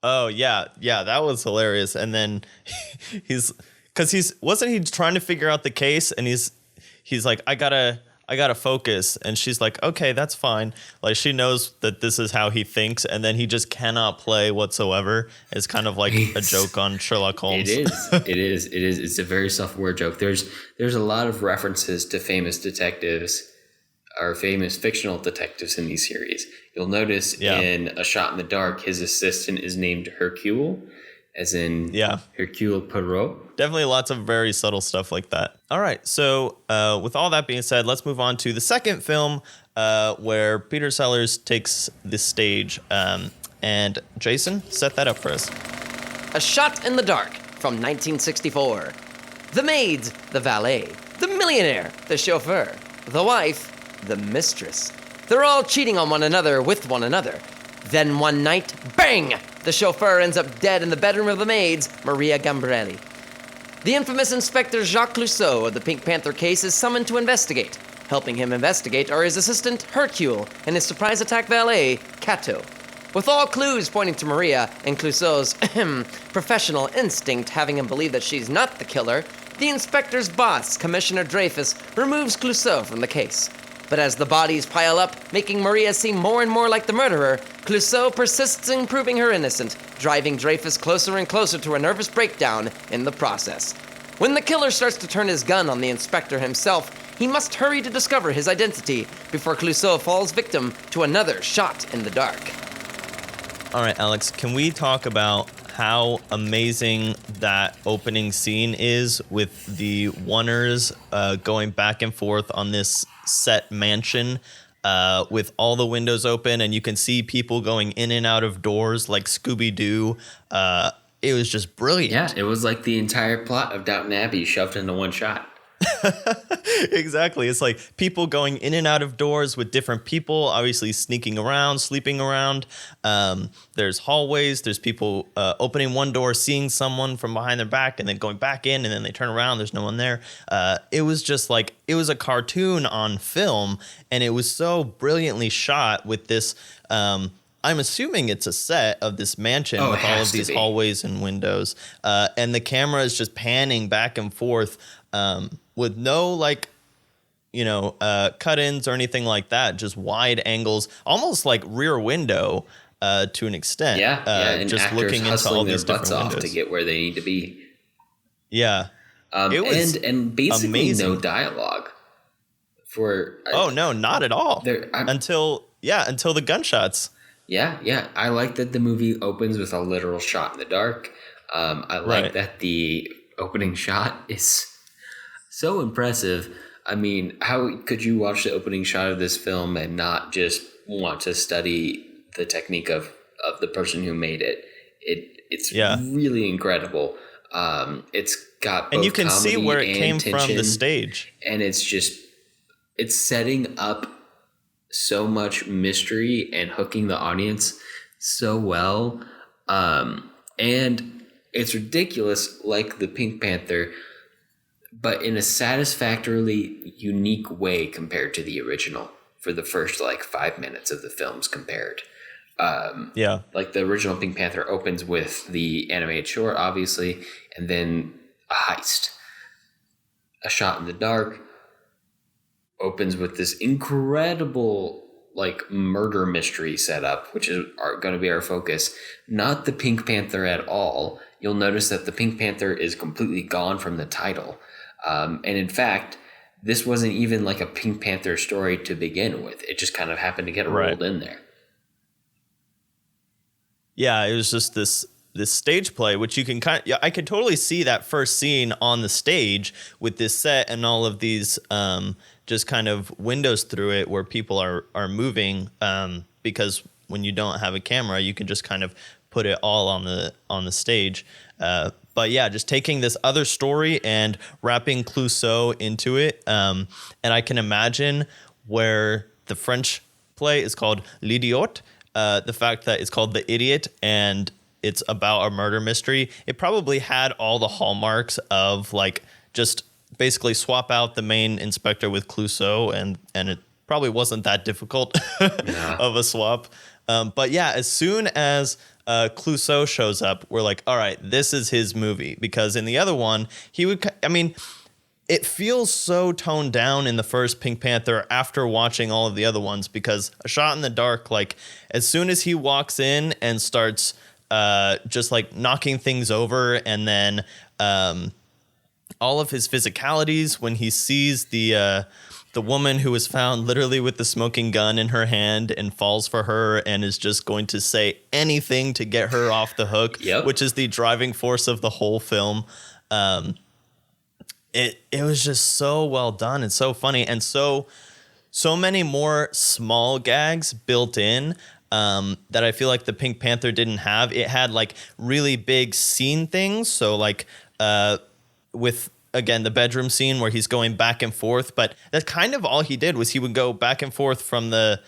Oh yeah, that was hilarious. And then wasn't he trying to figure out the case, and he's like, I gotta focus, and she's like, okay, that's fine. Like, she knows that this is how he thinks, and then he just cannot play whatsoever. It's kind of like a joke on Sherlock Holmes. It is. It's a very self-aware joke. There's a lot of references to famous detectives or famous fictional detectives in these series. You'll notice in A Shot in the Dark, his assistant is named Hercule, as in Hercule Poirot. Definitely lots of very subtle stuff like that. All right, so with all that being said, let's move on to the second film where Peter Sellers takes the stage. And Jason, set that up for us. A Shot in the Dark from 1964. The maids, the valet, the millionaire, the chauffeur, the wife, the mistress. They're all cheating on one another with one another. Then one night, bang! The chauffeur ends up dead in the bedroom of the maids, Maria Gambrelli. The infamous Inspector Jacques Clouseau of the Pink Panther case is summoned to investigate. Helping him investigate are his assistant, Hercule, and his surprise attack valet, Cato. With all clues pointing to Maria and Clouseau's professional instinct having him believe that she's not the killer, the inspector's boss, Commissioner Dreyfus, removes Clouseau from the case. But as the bodies pile up, making Maria seem more and more like the murderer, Clouseau persists in proving her innocent, driving Dreyfus closer and closer to a nervous breakdown in the process. When the killer starts to turn his gun on the inspector himself, he must hurry to discover his identity before Clouseau falls victim to another shot in the dark. All right, Alex, can we talk about how amazing that opening scene is with the Oneers going back and forth on this set mansion with all the windows open, and you can see people going in and out of doors like Scooby-Doo. It was just brilliant. Yeah, it was like the entire plot of Downton Abbey shoved into one shot. Exactly. It's like people going in and out of doors with different people, obviously sneaking around, sleeping around. There's hallways. There's people opening one door, seeing someone from behind their back, and then going back in, and then they turn around. There's no one there. It was just like, it was a cartoon on film, and it was so brilliantly shot with this. I'm assuming it's a set of this mansion with all of these hallways and windows. And the camera is just panning back and forth with no cut-ins or anything like that. Just wide angles, almost like Rear Window to an extent. And just actors looking into all these their butts different off windows to get where they need to be. Yeah. It was and basically amazing. no dialogue. No, not at all. Until the gunshots. Yeah. I like that the movie opens with a literal shot in the dark. I like that the opening shot is so impressive. I mean, how could you watch the opening shot of this film and not just want to study the technique of the person who made it? It's really incredible. It's got both and you can see where it came tension, from the stage, and it's setting up so much mystery and hooking the audience so well. And it's ridiculous, like the Pink Panther, but in a satisfactorily unique way compared to the original for the first 5 minutes of the films compared. Like the original Pink Panther opens with the animated short, obviously, and then a heist. A Shot in the Dark opens with this incredible murder mystery setup, which is going to be our focus. Not the Pink Panther at all. You'll notice that the Pink Panther is completely gone from the title. And in fact, this wasn't even a Pink Panther story to begin with. It just kind of happened to get rolled in there. Yeah, it was just this stage play, which you can I could totally see that first scene on the stage with this set and all of these just kind of windows through it where people are moving, because when you don't have a camera, you can just kind of put it all on the stage. But yeah, just taking this other story and wrapping Clouseau into it. And I can imagine where the French play is called L'Idiot, the fact that it's called The Idiot and it's about a murder mystery. It probably had all the hallmarks of just basically swap out the main inspector with Clouseau, and it probably wasn't that difficult of a swap. But yeah, as soon as Clouseau shows up, we're like, all right, this is his movie. Because in the other one, it feels so toned down in the first Pink Panther after watching all of the other ones, because A Shot in the Dark, as soon as he walks in and starts just knocking things over, and then all of his physicalities when he sees the woman who was found literally with the smoking gun in her hand and falls for her and is just going to say anything to get her off the hook, which is the driving force of the whole film. It was just so well done and so funny, and so many more small gags built in that I feel like the Pink Panther didn't have. It had really big scene things. So with, again, the bedroom scene where he's going back and forth, but that's kind of all he did was he would go back and forth from the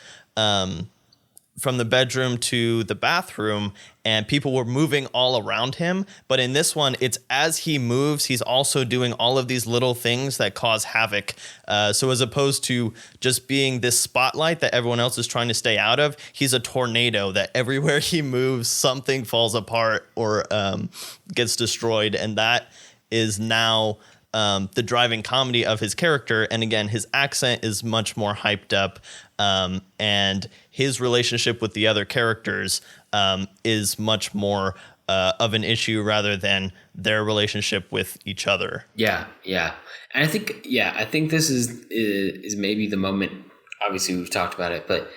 from the bedroom to the bathroom, and people were moving all around him. But in this one, it's as he moves, he's also doing all of these little things that cause havoc. So as opposed to just being this spotlight that everyone else is trying to stay out of, he's a tornado that everywhere he moves, something falls apart or gets destroyed. And that is now the driving comedy of his character. And again, his accent is much more hyped up. And his relationship with the other characters is much more of an issue rather than their relationship with each other. Yeah. And I think this is maybe the moment. Obviously, we've talked about it, but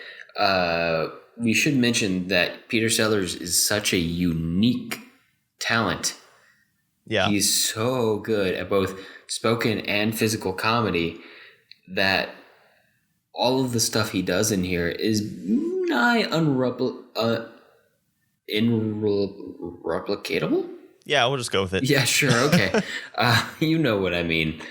we should mention that Peter Sellers is such a unique talent. Yeah. He's so good at both spoken and physical comedy that all of the stuff he does in here is nigh irreplicatable. Yeah, we'll just go with it. Yeah, sure. Okay. You know what I mean.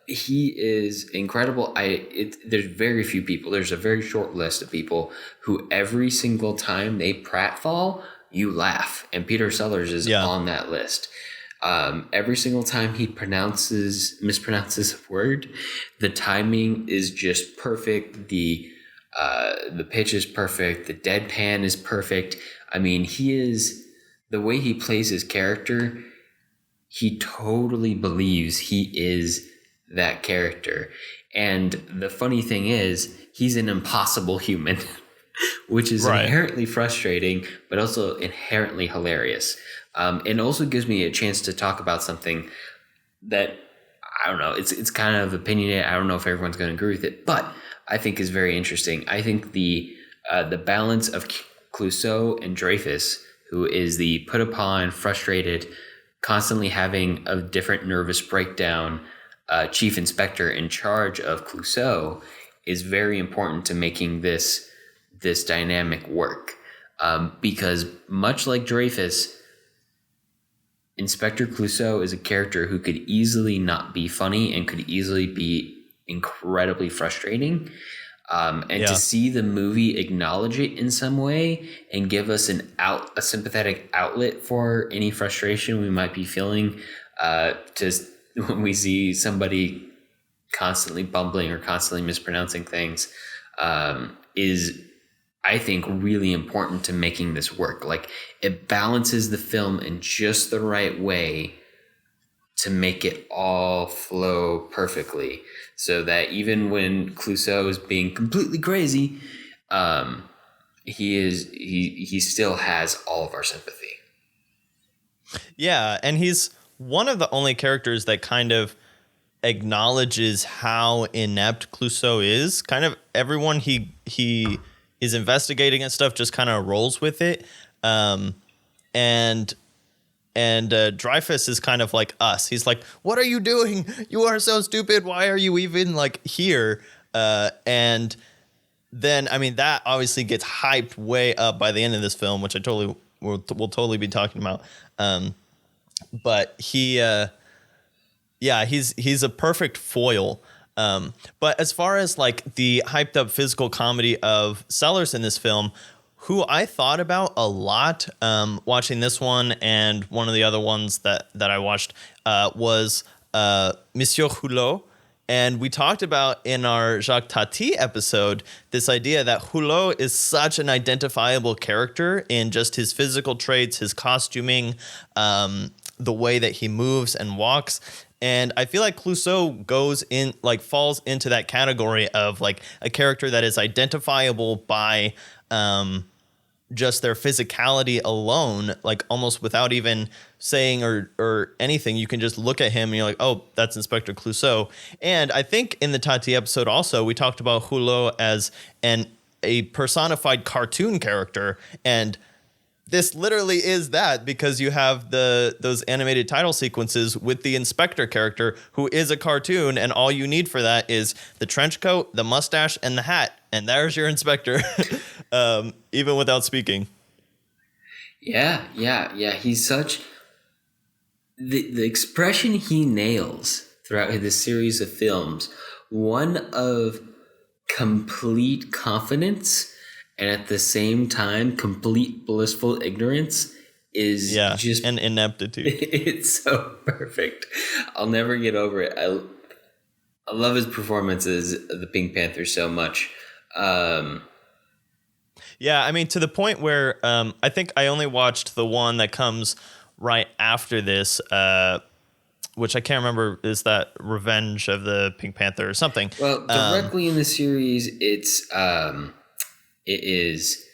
He is incredible. There's very few people. There's a very short list of people who every single time they pratfall, you laugh. And Peter Sellers is on that list. Every single time he mispronounces a word, the timing is just perfect. The pitch is perfect. The deadpan is perfect. I mean, the way he plays his character, he totally believes he is that character. And the funny thing is, he's an impossible human, which is inherently frustrating, but also inherently hilarious. And also gives me a chance to talk about something that, I don't know, it's kind of opinionated. I don't know if everyone's going to agree with it, but I think is very interesting. I think the balance of Clouseau and Dreyfus, who is the put upon, frustrated, constantly having a different nervous breakdown chief inspector in charge of Clouseau, is very important to making this dynamic work. Because much like Dreyfus, Inspector Clouseau is a character who could easily not be funny and could easily be incredibly frustrating. To see the movie acknowledge it in some way and give us a sympathetic outlet for any frustration we might be feeling, just when we see somebody constantly bumbling or constantly mispronouncing things, is, I think, really important to making this work. Like, it balances the film in just the right way to make it all flow perfectly, so that even when Clouseau is being completely crazy, he still has all of our sympathy. Yeah, and he's one of the only characters that kind of acknowledges how inept Clouseau is. Kind of everyone he is investigating and stuff just kind of rolls with it. And Dreyfus is kind of like us. He's like, what are you doing? You are so stupid. Why are you even like here? And then, I mean, that obviously gets hyped way up by the end of this film, which we'll totally be talking about. But he's a perfect foil. But as far as like the hyped up physical comedy of Sellers in this film, who I thought about a lot watching this one and one of the other ones that I watched was Monsieur Hulot. And we talked about in our Jacques Tati episode this idea that Hulot is such an identifiable character in just his physical traits, his costuming, the way that he moves and walks. And I feel like Clouseau falls into that category of like a character that is identifiable by just their physicality alone, like almost without even saying or anything. You can just look at him and you're like, oh, that's Inspector Clouseau. And I think in the Tati episode also, we talked about Hulot as a personified cartoon character. And this literally is that, because you have those animated title sequences with the inspector character who is a cartoon, and all you need for that is the trench coat, the mustache, and the hat, and there's your inspector, even without speaking. Yeah. He's such the expression he nails throughout this series of films, one of complete confidence and at the same time, complete blissful ignorance is just and ineptitude. It's so perfect. I'll never get over it. I love his performances of the Pink Panther so much. Yeah, I mean, to the point where I think I only watched the one that comes right after this, which I can't remember. Is that Revenge of the Pink Panther or something? Well, directly in the series, it is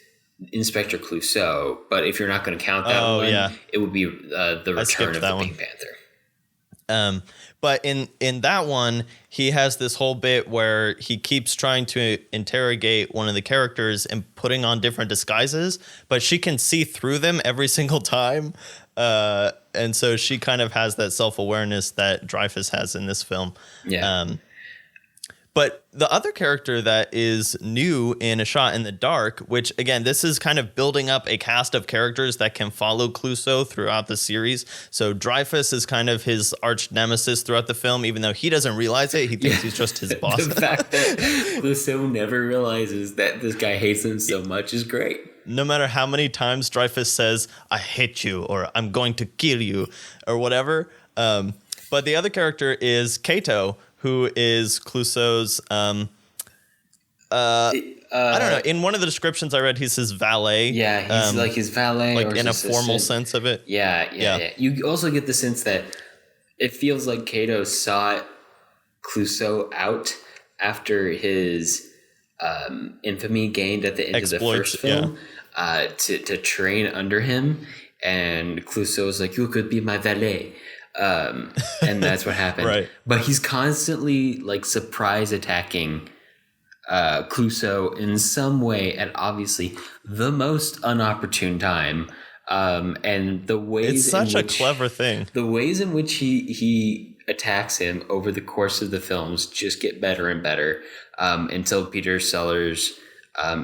Inspector Clouseau. But if you're not going to count that one, it would be the Return of the Pink Panther. But in that one, he has this whole bit where he keeps trying to interrogate one of the characters and putting on different disguises, but she can see through them every single time. And so she kind of has that self-awareness that Dreyfuss has in this film. Yeah. But the other character that is new in A Shot in the Dark, which, again, this is kind of building up a cast of characters that can follow Clouseau throughout the series. So Dreyfuss is kind of his arch nemesis throughout the film, even though he doesn't realize it. He thinks he's just his boss. The fact that Clouseau never realizes that this guy hates him so much is great. No matter how many times Dreyfuss says, "I hate you," or "I'm going to kill you," or whatever. But the other character is Kato, who is Clouseau's, I don't know. In one of the descriptions I read, he's his valet. Yeah, he's like his valet. Like or in a assistant. formal sense of it. Yeah. You also get the sense that it feels like Kato sought Clouseau out after his infamy gained at the end of the first film to train under him. And Clouseau was like, "You could be my valet." And that's what happened. Right. But he's constantly like surprise attacking Clouseau in some way at obviously the most unopportune time. And the ways it's such a clever thing. The ways in which he attacks him over the course of the films just get better and better until Peter Sellers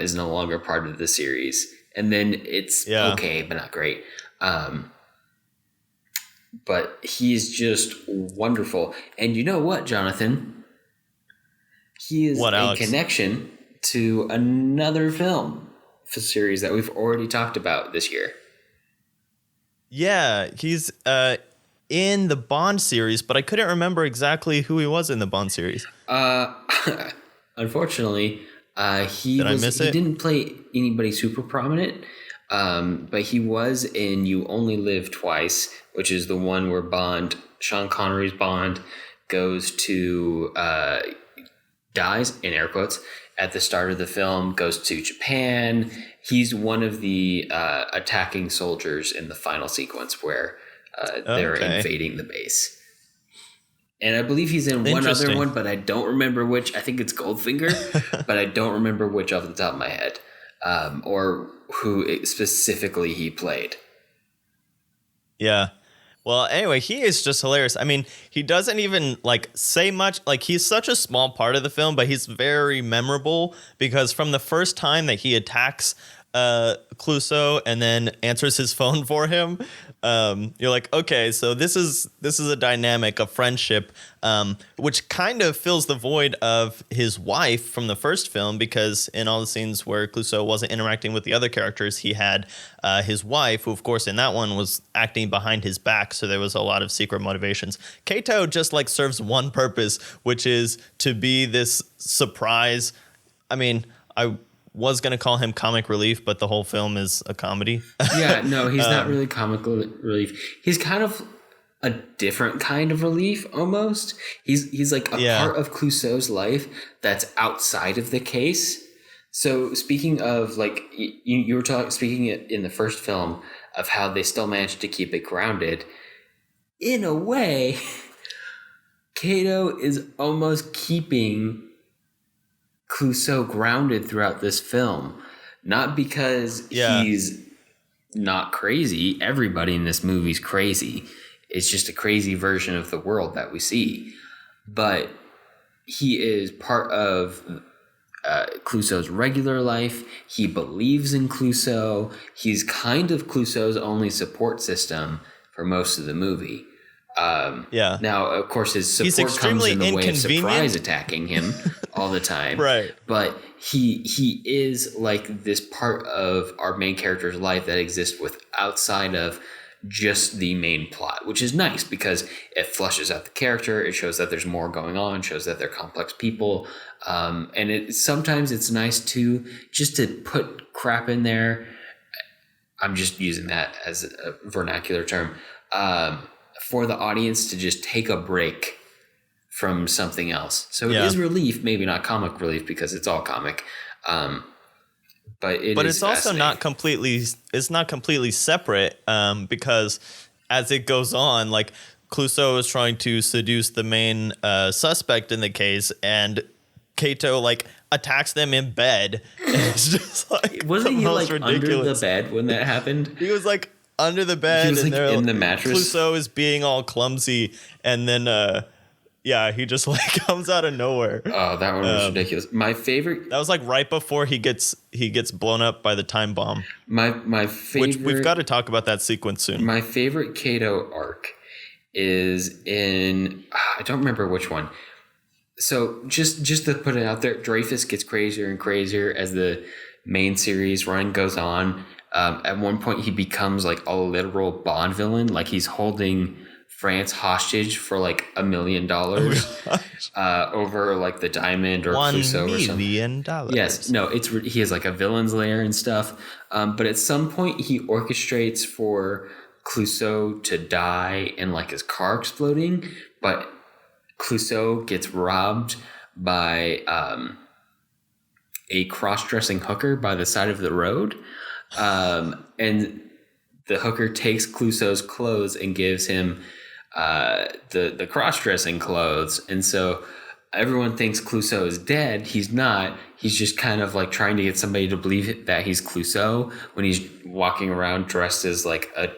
is no longer part of the series. And then it's okay, but not great. But he's just wonderful. And you know what, Jonathan? He is a connection to another film series that we've already talked about this year. Yeah, he's in the Bond series, but I couldn't remember exactly who he was in the Bond series. Unfortunately, he didn't play anybody super prominent. But he was in You Only Live Twice, which is the one where Sean Connery's Bond goes to, dies, in air quotes, at the start of the film, goes to Japan. He's one of the attacking soldiers in the final sequence where they're invading the base. And I believe he's in one other one, but I don't remember which. I think it's Goldfinger, but I don't remember which off the top of my head. Or who specifically he played. Yeah. Well, anyway, he is just hilarious. I mean, he doesn't even say much. Like, he's such a small part of the film, but he's very memorable because from the first time that he attacks Clouseau and then answers his phone for him, you're like, okay, so this is a dynamic of friendship, which kind of fills the void of his wife from the first film, because in all the scenes where Clouseau wasn't interacting with the other characters, he had his wife, who of course in that one was acting behind his back, so there was a lot of secret motivations. Kato just serves one purpose, which is to be this surprise. I mean, I was going to call him comic relief, but the whole film is a comedy. Yeah, no, he's not really comic relief. He's kind of a different kind of relief almost. He's like a part of Clouseau's life that's outside of the case. So speaking of you were speaking in the first film of how they still managed to keep it grounded. In a way, Kato is almost keeping Clouseau grounded throughout this film, not because he's not crazy. Everybody in this movie's crazy. It's just a crazy version of the world that we see, but he is part of Clouseau's regular life. He believes in Clouseau. He's kind of Clouseau's only support system for most of the movie. Yeah. Now, of course, his support comes extremely in the way of inconvenient. surprise attacking him all the time. Right. But he is like this part of our main character's life that exists with outside of just the main plot, which is nice because it flushes out the character. It shows that there's more going on, shows that they're complex people. And sometimes it's nice to just to put crap in there. I'm just using that as a vernacular term, for the audience to just take a break from something else. So it is relief, maybe not comic relief because it's all comic. But it's also not completely separate, because as it goes on, like Clouseau is trying to seduce the main suspect in the case, and Kato like attacks them in bed. And it's just like wasn't he like ridiculous. Under the bed when that happened? He was like under the bed. He was and like in the mattress. Clouseau is being all clumsy, and then he just like comes out of nowhere. Oh, that one was ridiculous. My favorite. That was like right before he gets blown up by the time bomb. My favorite. Which we've got to talk about that sequence soon. My favorite Kato arc is in I don't remember which one. So just to put it out there, Dreyfus gets crazier and crazier as the main series run goes on. At one point, he becomes like a literal Bond villain, like he's holding France hostage for like $1 million over like the diamond or Clouseau or something. $1 million. Yes, no, he has like a villain's lair and stuff. But at some point, he orchestrates for Clouseau to die in like his car exploding, but Clouseau gets robbed by a cross-dressing hooker by the side of the road, and the hooker takes Clouseau's clothes and gives him the cross-dressing clothes, and so everyone thinks Clouseau is dead. He's not. He's just kind of like trying to get somebody to believe that he's Clouseau when he's walking around dressed as like a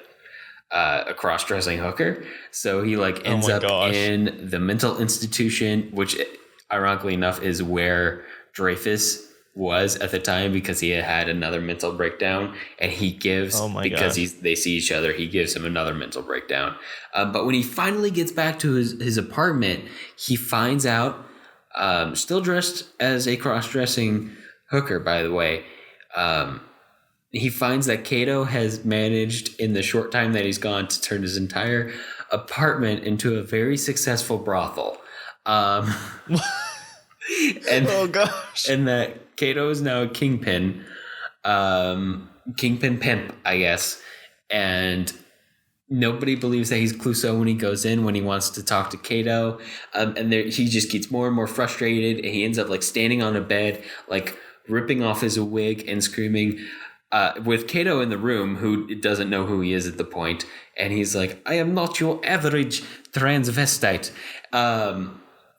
cross-dressing hooker. So he like ends up in the mental institution, which ironically enough is where Dreyfus was at the time because he had another mental breakdown, and he gives they see each other, he gives him another mental breakdown. But when he finally gets back to his apartment, he finds out, still dressed as a cross-dressing hooker, by the way, he finds that Kato has managed in the short time that he's gone to turn his entire apartment into a very successful brothel. And oh gosh. And that Kato is now a kingpin pimp, I guess. And nobody believes that he's Clouseau when he goes in, when he wants to talk to Kato. And he just gets more and more frustrated, and he ends up like standing on a bed, like ripping off his wig and screaming, with Kato in the room, who doesn't know who he is at the point, and he's like, "I am not your average transvestite."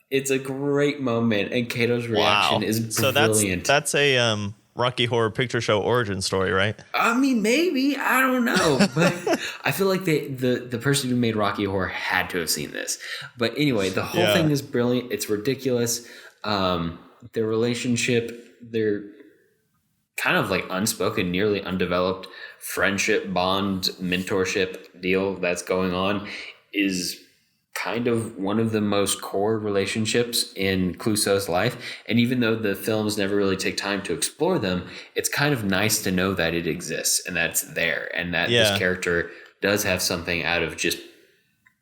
It's a great moment, and Kato's reaction is brilliant. So that's a Rocky Horror Picture Show origin story, right? I mean, maybe, I don't know, but I feel like the person who made Rocky Horror had to have seen this. But anyway, the whole thing is brilliant. It's ridiculous. Their relationship, their kind of like unspoken, nearly undeveloped friendship, bond, mentorship deal that's going on is kind of one of the most core relationships in Clouseau's life. And even though the films never really take time to explore them, it's kind of nice to know that it exists and that's there, and that this character does have something out of just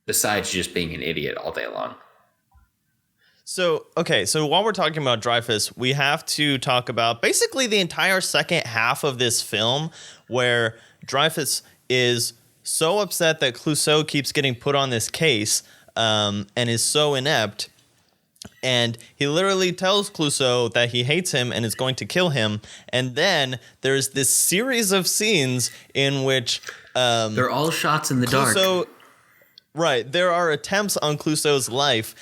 besides just being an idiot all day long. So while we're talking about Dreyfus, we have to talk about basically the entire second half of this film, where Dreyfus is so upset that Clouseau keeps getting put on this case, and is so inept. And he literally tells Clouseau that he hates him and is going to kill him. And then there's this series of scenes in which they're all shots in the dark. Right. There are attempts on Clouseau's life,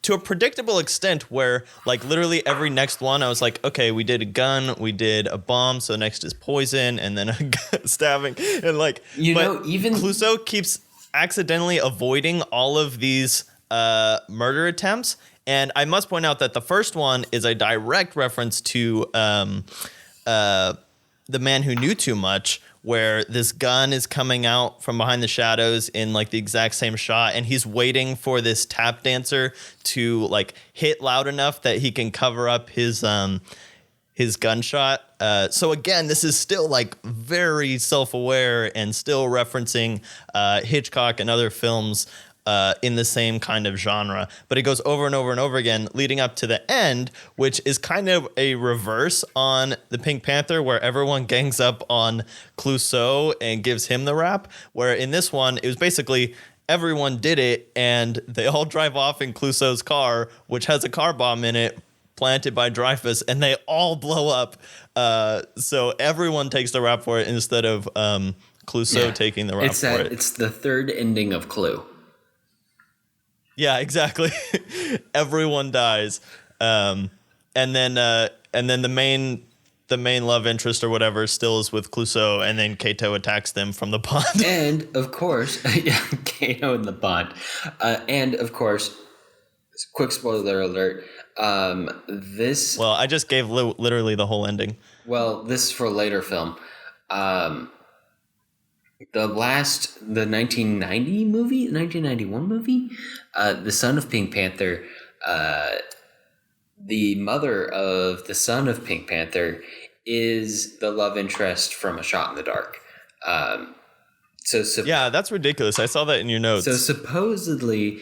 to a predictable extent, where like literally every next one I was like, okay, we did a gun, we did a bomb, so next is poison, and then a stabbing, and like, even Clouseau keeps accidentally avoiding all of these murder attempts. And I must point out that the first one is a direct reference to The Man Who Knew Too Much, where this gun is coming out from behind the shadows in like the exact same shot, and he's waiting for this tap dancer to like hit loud enough that he can cover up his gunshot. So again, this is still like very self-aware and still referencing Hitchcock and other films in the same kind of genre. But it goes over and over and over again, leading up to the end, which is kind of a reverse on the Pink Panther, where everyone gangs up on Clouseau and gives him the rap. Where in this one, it was basically everyone did it, and they all drive off in Clouseau's car, which has a car bomb in it, planted by Dreyfus, and they all blow up. So everyone takes the rap for it instead of Clouseau taking the rap for it. It's the third ending of Clue. Yeah, exactly. Everyone dies, and then the main love interest or whatever still is with Clouseau, and then Kato attacks them from the pond. And of course, Kato in the pond, and of course, quick spoiler alert. Well, I just gave literally the whole ending. Well, this is for a later film. The 1990 movie, 1991 movie, the son of Pink Panther, the mother of the son of Pink Panther is the love interest from A Shot in the Dark. Yeah, that's ridiculous. I saw that in your notes. So supposedly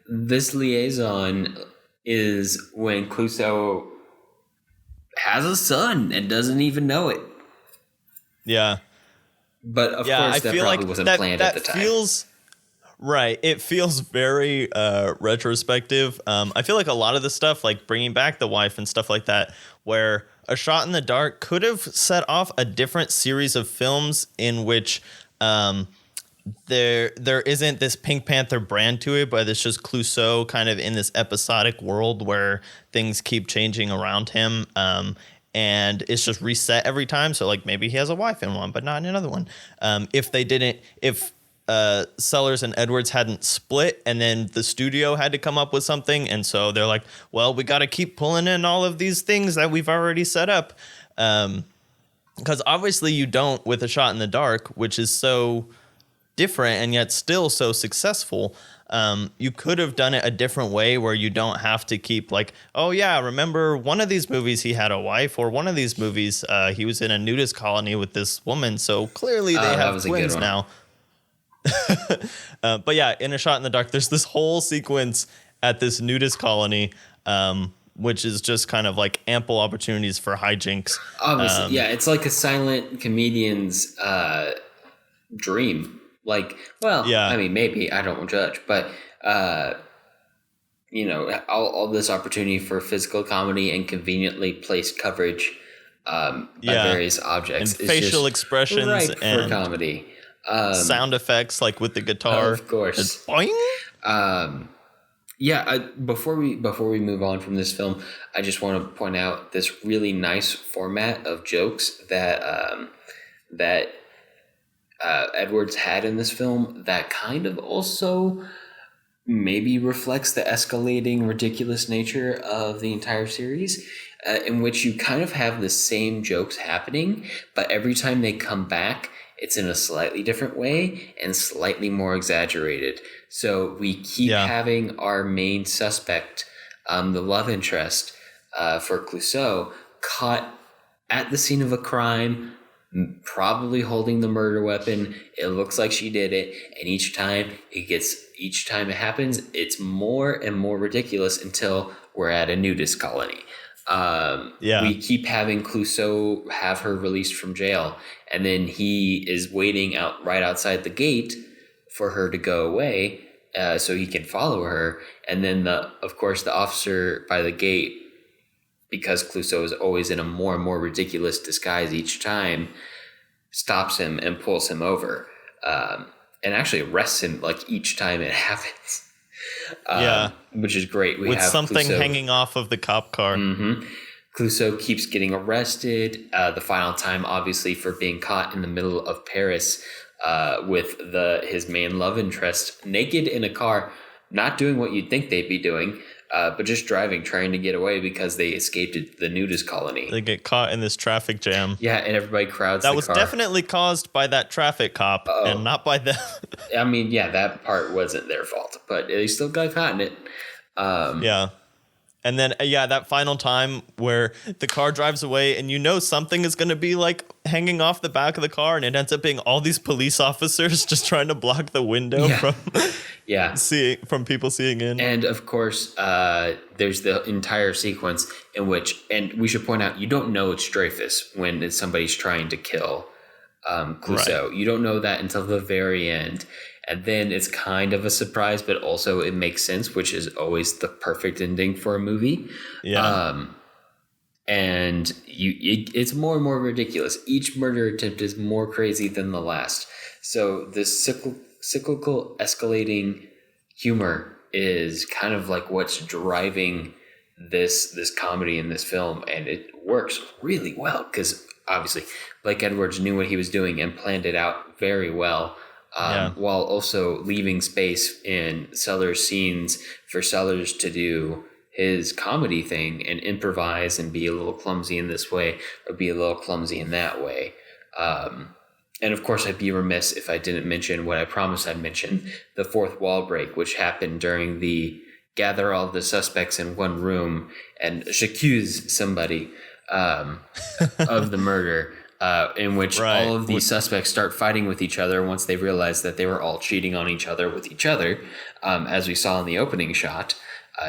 this liaison is when Clouseau has a son and doesn't even know it. Yeah. But of course, that probably wasn't planned at the time. It feels very retrospective. I feel like a lot of the stuff, like bringing back the wife and stuff like that, where A Shot in the Dark could have set off a different series of films in which there isn't this Pink Panther brand to it, but it's just Clouseau kind of in this episodic world where things keep changing around him. And it's just reset every time. So like maybe he has a wife in one, but not in another one. If Sellers and Edwards hadn't split, and then the studio had to come up with something, and so they're like, well, we got to keep pulling in all of these things that we've already set up. Because obviously you don't with A Shot in the Dark, which is so different and yet still so successful. You could have done it a different way where you don't have to keep like, oh yeah, remember one of these movies he had a wife, or one of these movies he was in a nudist colony with this woman, so clearly they have twins now. But yeah, in A Shot in the Dark, there's this whole sequence at this nudist colony, which is just kind of like ample opportunities for hijinks. Obviously, yeah, it's like a silent comedian's dream. Like, well, yeah. I mean, maybe, I don't judge, but, all this opportunity for physical comedy and conveniently placed coverage by various objects. And facial expressions right and for comedy. Sound effects, like with the guitar. Of course. Boing! Before we move on from this film, I just want to point out this really nice format of jokes that Edwards had in this film that kind of also maybe reflects the escalating ridiculous nature of the entire series, in which you kind of have the same jokes happening, but every time they come back, it's in a slightly different way and slightly more exaggerated. So we keep having our main suspect, the love interest for Clouseau, caught at the scene of a crime, probably holding the murder weapon. It looks like she did it, and each time it happens, it's more and more ridiculous until we're at a nudist colony. We keep having Clouseau have her released from jail, and then he is waiting right outside the gate for her to go away, so he can follow her. And then of course the officer by the gate, because Clouseau is always in a more and more ridiculous disguise each time, stops him and pulls him over, and actually arrests him like each time it happens. Which is great. We with have something Clouseau hanging off of the cop car. Mm-hmm. Clouseau keeps getting arrested. The final time, obviously, for being caught in the middle of Paris with his main love interest naked in a car, not doing what you'd think they'd be doing, but just driving, trying to get away because they escaped the nudist colony. They get caught in this traffic jam. Yeah, and everybody crowds That the was car. definitely caused by that traffic cop and not by them. I mean, yeah, that part wasn't their fault, but they still got caught in it. Yeah. And then, that final time where the car drives away and something is going to be like hanging off the back of the car, and it ends up being all these police officers just trying to block the window from people seeing in. And of course, there's the entire sequence in which, and we should point out, you don't know it's Dreyfus when somebody's trying to kill Clouseau. Right. You don't know that until the very end. And then it's kind of a surprise, but also it makes sense, which is always the perfect ending for a movie. Yeah. And it's more and more ridiculous. Each murder attempt is more crazy than the last. So this cyclical escalating humor is kind of like what's driving this comedy in this film. And it works really well because obviously Blake Edwards knew what he was doing and planned it out very well. While also leaving space in Sellers' scenes for Sellers to do his comedy thing and improvise and be a little clumsy in this way or be a little clumsy in that way. And of course, I'd be remiss if I didn't mention what I promised I'd mention, the fourth wall break, which happened during the gather all the suspects in one room and accuse somebody of the murder. In which all of these suspects start fighting with each other once they realize that they were all cheating on each other with each other, as we saw in the opening shot,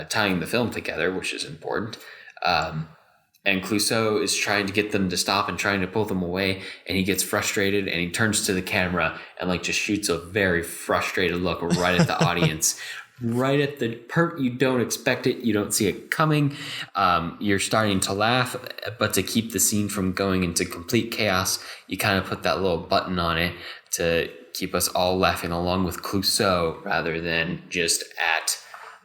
tying the film together, which is important. And Clouseau is trying to get them to stop and trying to pull them away, and he gets frustrated and he turns to the camera and just shoots a very frustrated look right at the audience. Right at the part you don't expect it, you don't see it coming. You're starting to laugh, but to keep the scene from going into complete chaos, you kind of put that little button on it to keep us all laughing along with Clouseau rather than just at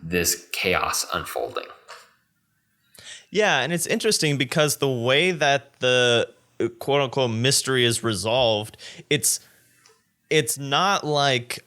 this chaos unfolding. Yeah, and it's interesting because the way that the quote unquote mystery is resolved, it's not like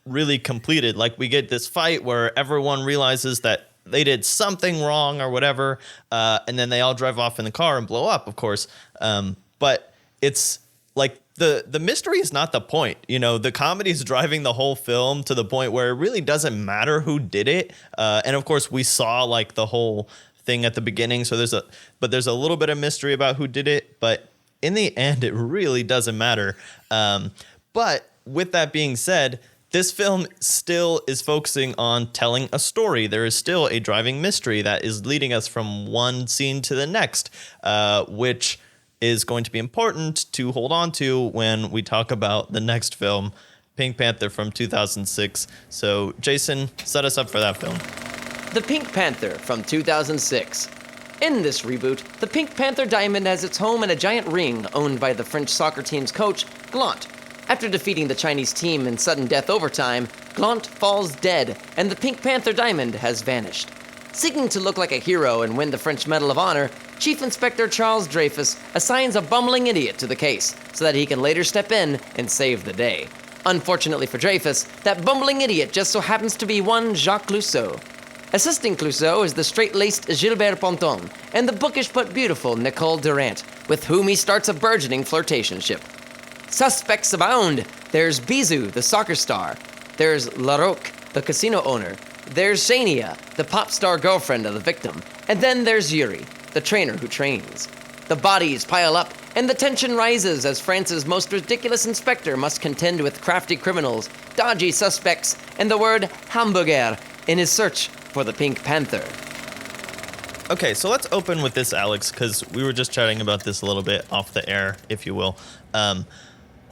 really completed. Like we get this fight where everyone realizes that they did something wrong or whatever, and then they all drive off in the car and blow up, of course. But it's like the mystery is not the point. The comedy is driving the whole film to the point where it really doesn't matter who did it. And of course, we saw like the whole thing at the beginning, so there's a little bit of mystery about who did it, but in the end, it really doesn't matter. But with that being said, this film still is focusing on telling a story. There is still a driving mystery that is leading us from one scene to the next, which is going to be important to hold on to when we talk about the next film, Pink Panther from 2006. So, Jason, set us up for that film. The Pink Panther from 2006. In this reboot, the Pink Panther diamond has its home in a giant ring owned by the French soccer team's coach, Glant. After defeating the Chinese team in sudden death overtime, Glant falls dead, and the Pink Panther diamond has vanished. Seeking to look like a hero and win the French Medal of Honor, Chief Inspector Charles Dreyfus assigns a bumbling idiot to the case so that he can later step in and save the day. Unfortunately for Dreyfus, that bumbling idiot just so happens to be one Jacques Clouseau. Assisting Clouseau is the straight-laced Gilbert Ponton and the bookish but beautiful Nicole Durant, with whom he starts a burgeoning flirtationship. Suspects abound. There's Bisou, the soccer star. There's Larocque, the casino owner. There's Shania, the pop star girlfriend of the victim. And then there's Yuri, the trainer who trains. The bodies pile up, and the tension rises as France's most ridiculous inspector must contend with crafty criminals, dodgy suspects, and the word hamburger in his search for the Pink Panther. Okay, so let's open with this, Alex, because we were just chatting about this a little bit off the air, if you will.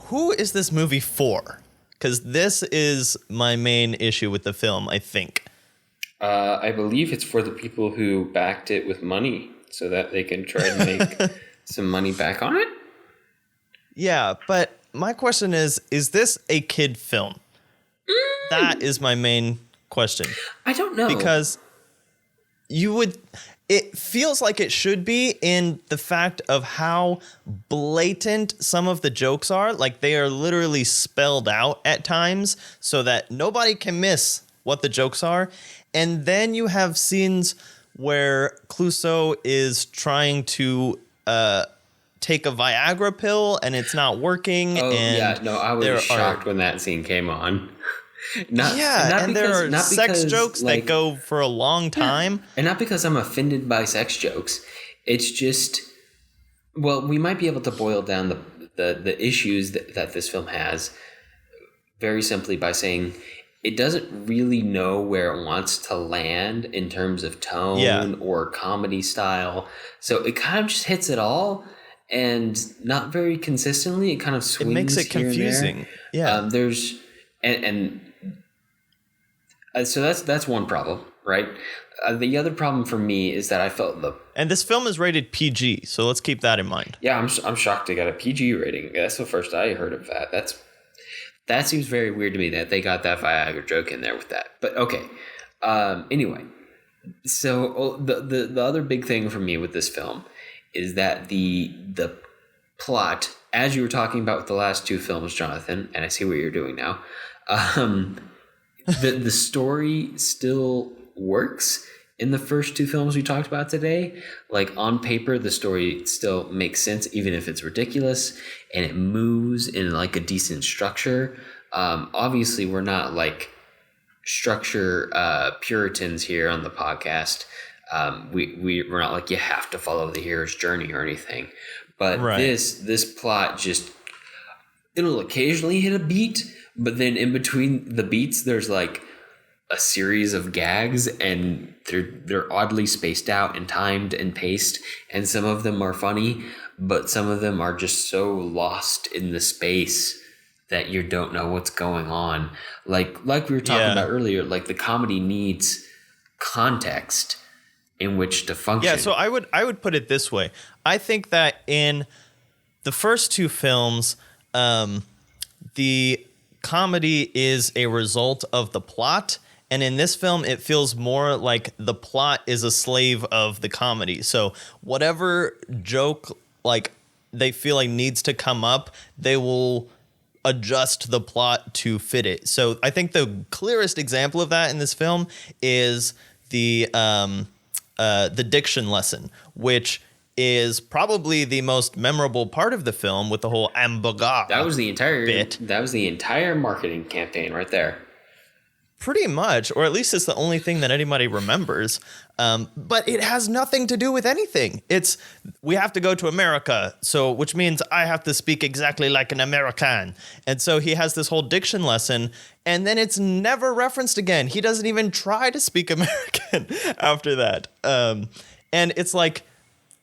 Who is this movie for? Because this is my main issue with the film, I think. I believe it's for the people who backed it with money so that they can try to make some money back on it. Yeah, but my question is this a kid film? That is my main question. I don't know. Because it feels like it should be in the fact of how blatant some of the jokes are. Like they are literally spelled out at times so that nobody can miss what the jokes are. And then you have scenes where Clouseau is trying to take a Viagra pill and it's not working. Oh, and yeah. No, I was shocked when that scene came on. Not there are sex jokes like, that go for a long time. And not because I'm offended by sex jokes. It's just, well, we might be able to boil down the issues that this film has very simply by saying it doesn't really know where it wants to land in terms of tone or comedy style. So it kind of just hits it all, and not very consistently. It kind of swings. It makes it confusing. Yeah. So that's one problem, right? The other problem for me is that I felt and this film is rated PG, so let's keep that in mind. Yeah, I'm shocked they got a PG rating. That's the first I heard of that. That seems very weird to me that they got that Viagra joke in there with that. But okay. Anyway, so the other big thing for me with this film is that the plot, as you were talking about with the last two films, Jonathan, and I see what you're doing now, the story still works in the first two films we talked about today. Like, on paper, the story still makes sense, even if it's ridiculous, and it moves in like a decent structure. Obviously, we're not like structure Puritans here on the podcast. We're not like you have to follow the hero's journey or anything. But this plot just, it'll occasionally hit a beat, but then in between the beats, there's like a series of gags, and they're oddly spaced out and timed and paced, and some of them are funny, but some of them are just so lost in the space that you don't know what's going on. Like we were talking about earlier, like the comedy needs context in which to function. Yeah, so I would put it this way. I think that in the first two films, the comedy is a result of the plot. And in this film, it feels more like the plot is a slave of the comedy. So whatever joke like they feel like needs to come up, they will adjust the plot to fit it. So I think the clearest example of that in this film is the diction lesson, which is probably the most memorable part of the film with the whole hamburger. That was the entire bit. That was the entire marketing campaign right there. Pretty much, or at least it's the only thing that anybody remembers. But it has nothing to do with anything. It's, we have to go to America, so which means I have to speak exactly like an American. And so he has this whole diction lesson, and then it's never referenced again. He doesn't even try to speak American after that. And it's like,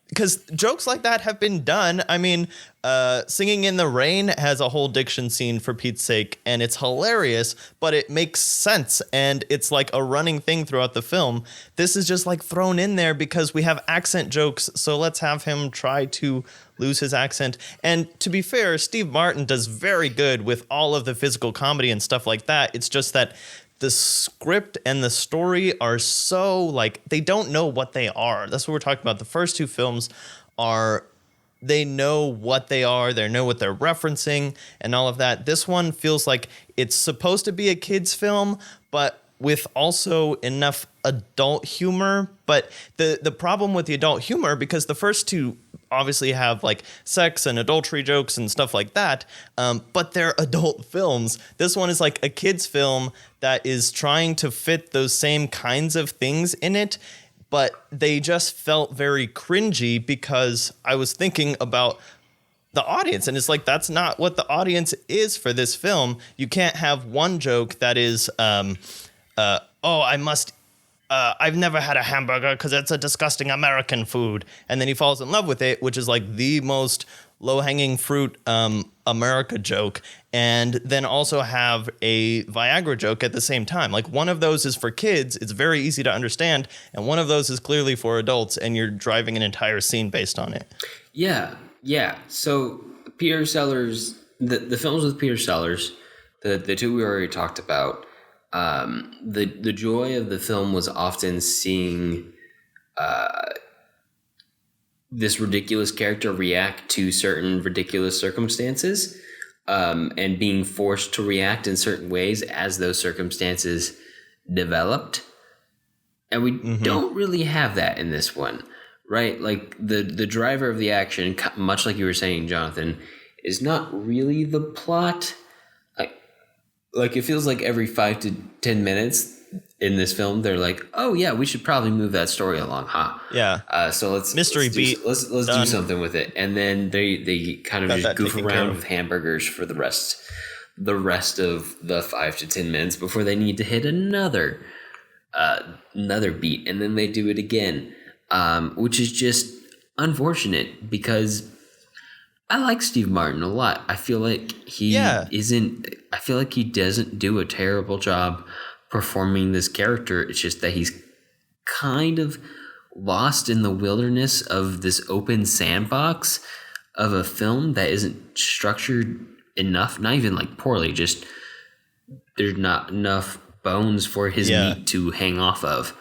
because jokes like that have been done. I mean, Singing in the Rain has a whole diction scene, for Pete's sake, and it's hilarious, but it makes sense, and it's like a running thing throughout the film. This is just like thrown in there because we have accent jokes, so let's have him try to lose his accent. And to be fair, Steve Martin does very good with all of the physical comedy and stuff like that. It's just that the script and the story are so, like, they don't know what they are. That's what we're talking about. The first two films are, they know what they are, they know what they're referencing and all of that. This one feels like it's supposed to be a kid's film, but with also enough adult humor. But the problem with the adult humor, because the first two obviously have like sex and adultery jokes and stuff like that, but they're adult films. This one is like a kid's film that is trying to fit those same kinds of things in it, but they just felt very cringy because I was thinking about the audience, and it's like, that's not what the audience is for this film. You can't have one joke that is I've never had a hamburger because it's a disgusting American food. And then he falls in love with it, which is like the most low-hanging fruit America joke. And then also have a Viagra joke at the same time. Like, one of those is for kids, it's very easy to understand. And one of those is clearly for adults, and you're driving an entire scene based on it. Yeah. So Peter Sellers, the films with Peter Sellers, the two we already talked about, the joy of the film was often seeing this ridiculous character react to certain ridiculous circumstances, and being forced to react in certain ways as those circumstances developed. And we don't really have that in this one, right? Like the driver of the action, much like you were saying, Jonathan, is not really the plot. Like it feels like every 5 to 10 minutes in this film, they're like, "Oh yeah, we should probably move that story along, huh?" Yeah. So let's beat. Let's do something with it, and then they kind of just goof around with hamburgers for the rest of the 5 to 10 minutes before they need to hit another beat, and then they do it again, which is just unfortunate because I like Steve Martin a lot. I feel like he doesn't do a terrible job performing this character. It's just that he's kind of lost in the wilderness of this open sandbox of a film that isn't structured enough, not even like poorly, just there's not enough bones for his meat to hang off of,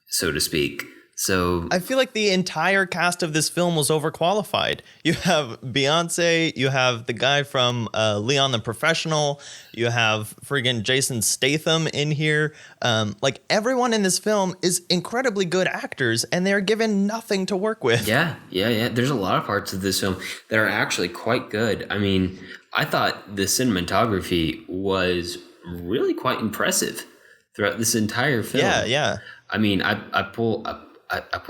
so to speak. So I feel like the entire cast of this film was overqualified. You have Beyonce, you have the guy from Leon the Professional, you have friggin' Jason Statham in here. Like everyone in this film is incredibly good actors, and they're given nothing to work with. Yeah. There's a lot of parts of this film that are actually quite good. I mean, I thought the cinematography was really quite impressive throughout this entire film. Yeah. I mean, I pull a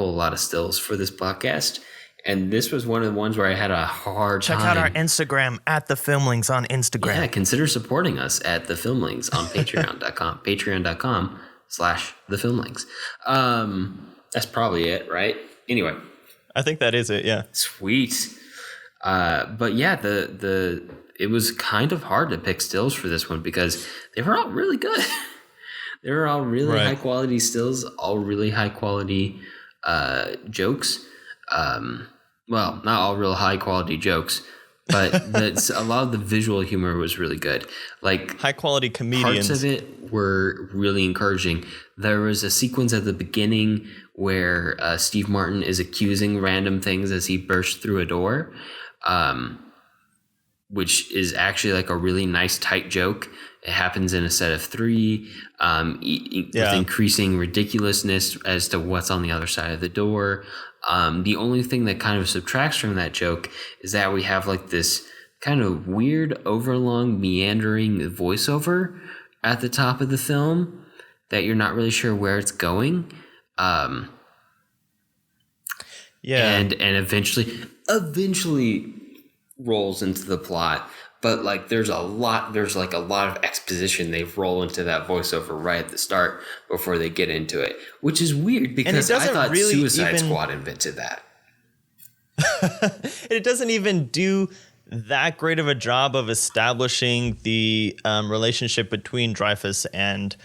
lot of stills for this podcast, and this was one of the ones where I had a hard time. Check out our Instagram at the Filmlings on Instagram. Yeah, consider supporting us at the Filmlings on Patreon.com. Patreon.com/thefilmlings. That's probably it, right? Anyway, I think that is it. Yeah. Sweet. But yeah, it was kind of hard to pick stills for this one because they were all really good. They were all really high quality stills, all really high quality jokes. Well, not all real high quality jokes, but a lot of the visual humor was really good. Like high quality comedians. Parts of it were really encouraging. There was a sequence at the beginning where Steve Martin is accusing random things as he bursts through a door, which is actually like a really nice tight joke. It happens in a set of 3, with increasing ridiculousness as to what's on the other side of the door. The only thing that kind of subtracts from that joke is that we have like this kind of weird, overlong, meandering voiceover at the top of the film that you're not really sure where it's going. And eventually rolls into the plot. But like there's a lot of exposition they roll into that voiceover right at the start before they get into it, which is weird because I thought Suicide Squad invented that. It doesn't even do that great of a job of establishing the relationship between Dreyfus and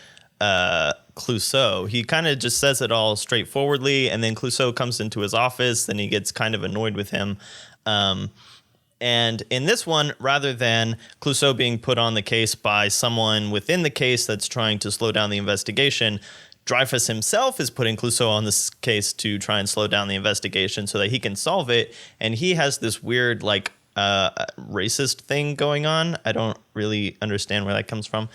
Clouseau. He kind of just says it all straightforwardly, and then Clouseau comes into his office and he gets kind of annoyed with him. And in this one, rather than Clouseau being put on the case by someone within the case that's trying to slow down the investigation, Dreyfus himself is putting Clouseau on this case to try and slow down the investigation so that he can solve it. And he has this weird, like, racist thing going on. I don't really understand where that comes from.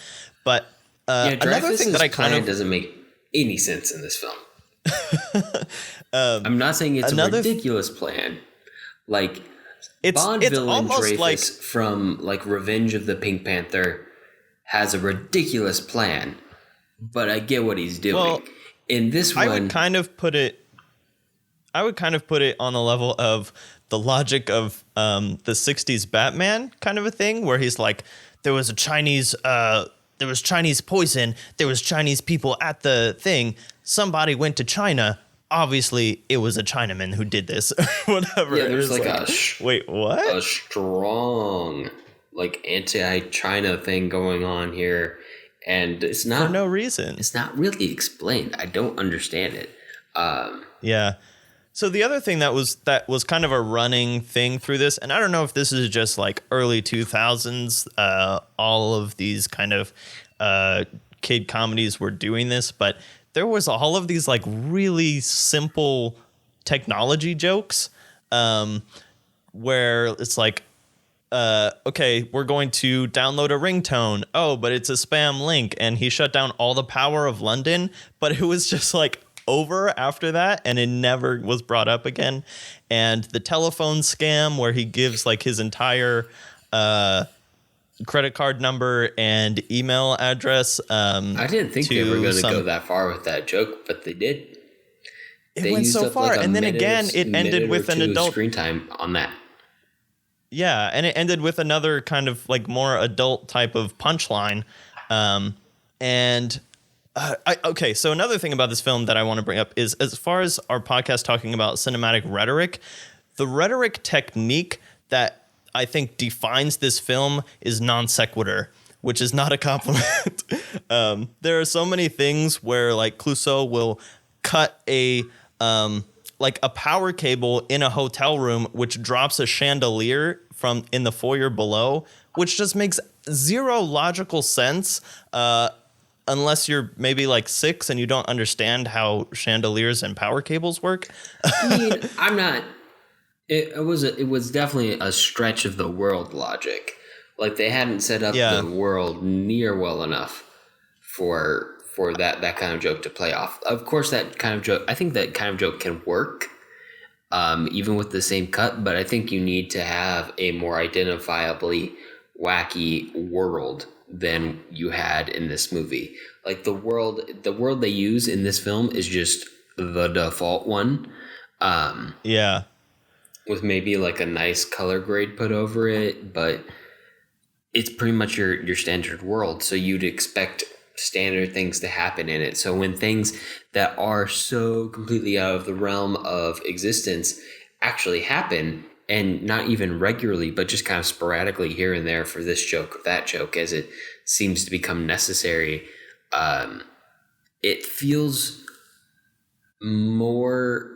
But another thing that I kind of doesn't make any sense in this film. I'm not saying it's a ridiculous plan. Like, Bond villain Dreyfus from like Revenge of the Pink Panther has a ridiculous plan, but I get what he's doing. Well, in this one, I would kind of put it on the level of the logic of the 60s Batman kind of a thing, where he's like, there was Chinese poison, there was Chinese people at the thing, somebody went to China. Obviously, it was a Chinaman who did this, or whatever. Yeah, there's like wait, what? A strong, like, anti-China thing going on here, and it's not for no reason. It's not really explained. I don't understand it. Yeah. So the other thing that was kind of a running thing through this, and I don't know if this is just like early 2000s, all of these kind of kid comedies were doing this, but there was all of these like really simple technology jokes, where it's like okay, we're going to download a ringtone. Oh, but it's a spam link. And he shut down all the power of London. But it was just like over after that. And it never was brought up again. And the telephone scam where he gives like his entire credit card number and email address. I didn't think they were going to go that far with that joke, but they did. It went so far. And then again, it ended with an adult screen time on that. Yeah, and it ended with another kind of like more adult type of punchline. Okay, so another thing about this film that I want to bring up is, as far as our podcast talking about cinematic rhetoric, the rhetoric technique that I think defines this film is non sequitur, which is not a compliment. There are so many things where like Clouseau will cut a power cable in a hotel room, which drops a chandelier from in the foyer below, which just makes zero logical sense unless you're maybe like 6 and you don't understand how chandeliers and power cables work. I mean, I'm not. It was definitely a stretch of the world logic. Like they hadn't set up the world near well enough for that kind of joke to play off. Of course, that kind of joke. I think that kind of joke can work, even with the same cut. But I think you need to have a more identifiably wacky world than you had in this movie. Like the world they use in this film is just the default one. With maybe like a nice color grade put over it, but it's pretty much your standard world. So you'd expect standard things to happen in it. So when things that are so completely out of the realm of existence actually happen, and not even regularly, but just kind of sporadically here and there for this joke or that joke as it seems to become necessary, it feels more...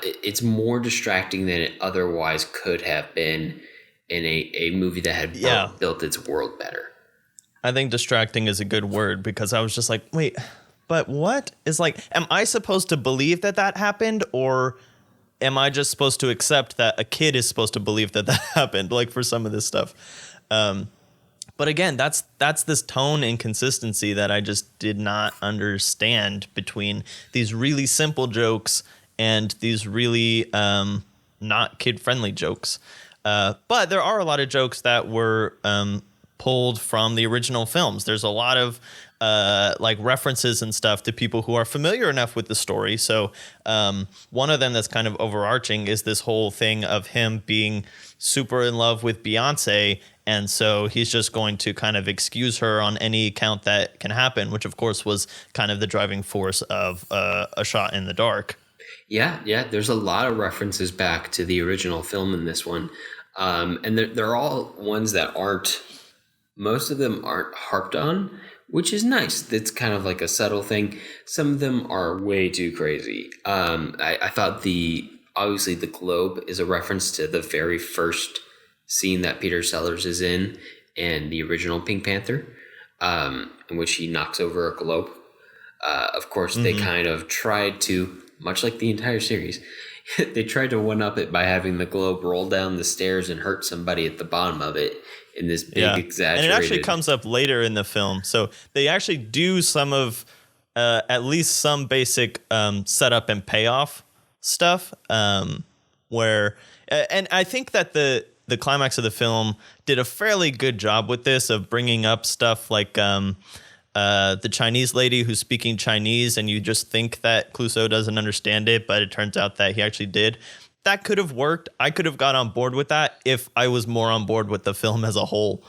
it's more distracting than it otherwise could have been in a movie that had built its world better. I think distracting is a good word, because I was just like, wait, but what is like, am I supposed to believe that happened, or am I just supposed to accept that a kid is supposed to believe that happened, like for some of this stuff? But again, that's this tone inconsistency that I just did not understand between these really simple jokes and these really not kid-friendly jokes. But there are a lot of jokes that were pulled from the original films. There's a lot of like references and stuff to people who are familiar enough with the story. So one of them that's kind of overarching is this whole thing of him being super in love with Beyonce. And so he's just going to kind of excuse her on any account that can happen, which of course was kind of the driving force of A Shot in the Dark. Yeah. There's a lot of references back to the original film in this one. And they're all ones that most of them aren't harped on, which is nice. That's kind of like a subtle thing. Some of them are way too crazy. I thought obviously the globe is a reference to the very first scene that Peter Sellers is in the original Pink Panther, in which he knocks over a globe. Of course, they kind of tried to, much like the entire series, they tried to one-up it by having the globe roll down the stairs and hurt somebody at the bottom of it in this big exaggerated... And it actually comes up later in the film. So they actually do some of, at least some basic setup and payoff stuff, where... And I think that the climax of the film did a fairly good job with this, of bringing up stuff like... the Chinese lady who's speaking Chinese, and you just think that Clouseau doesn't understand it, but it turns out that he actually did. That could have worked. I could have got on board with that if I was more on board with the film as a whole.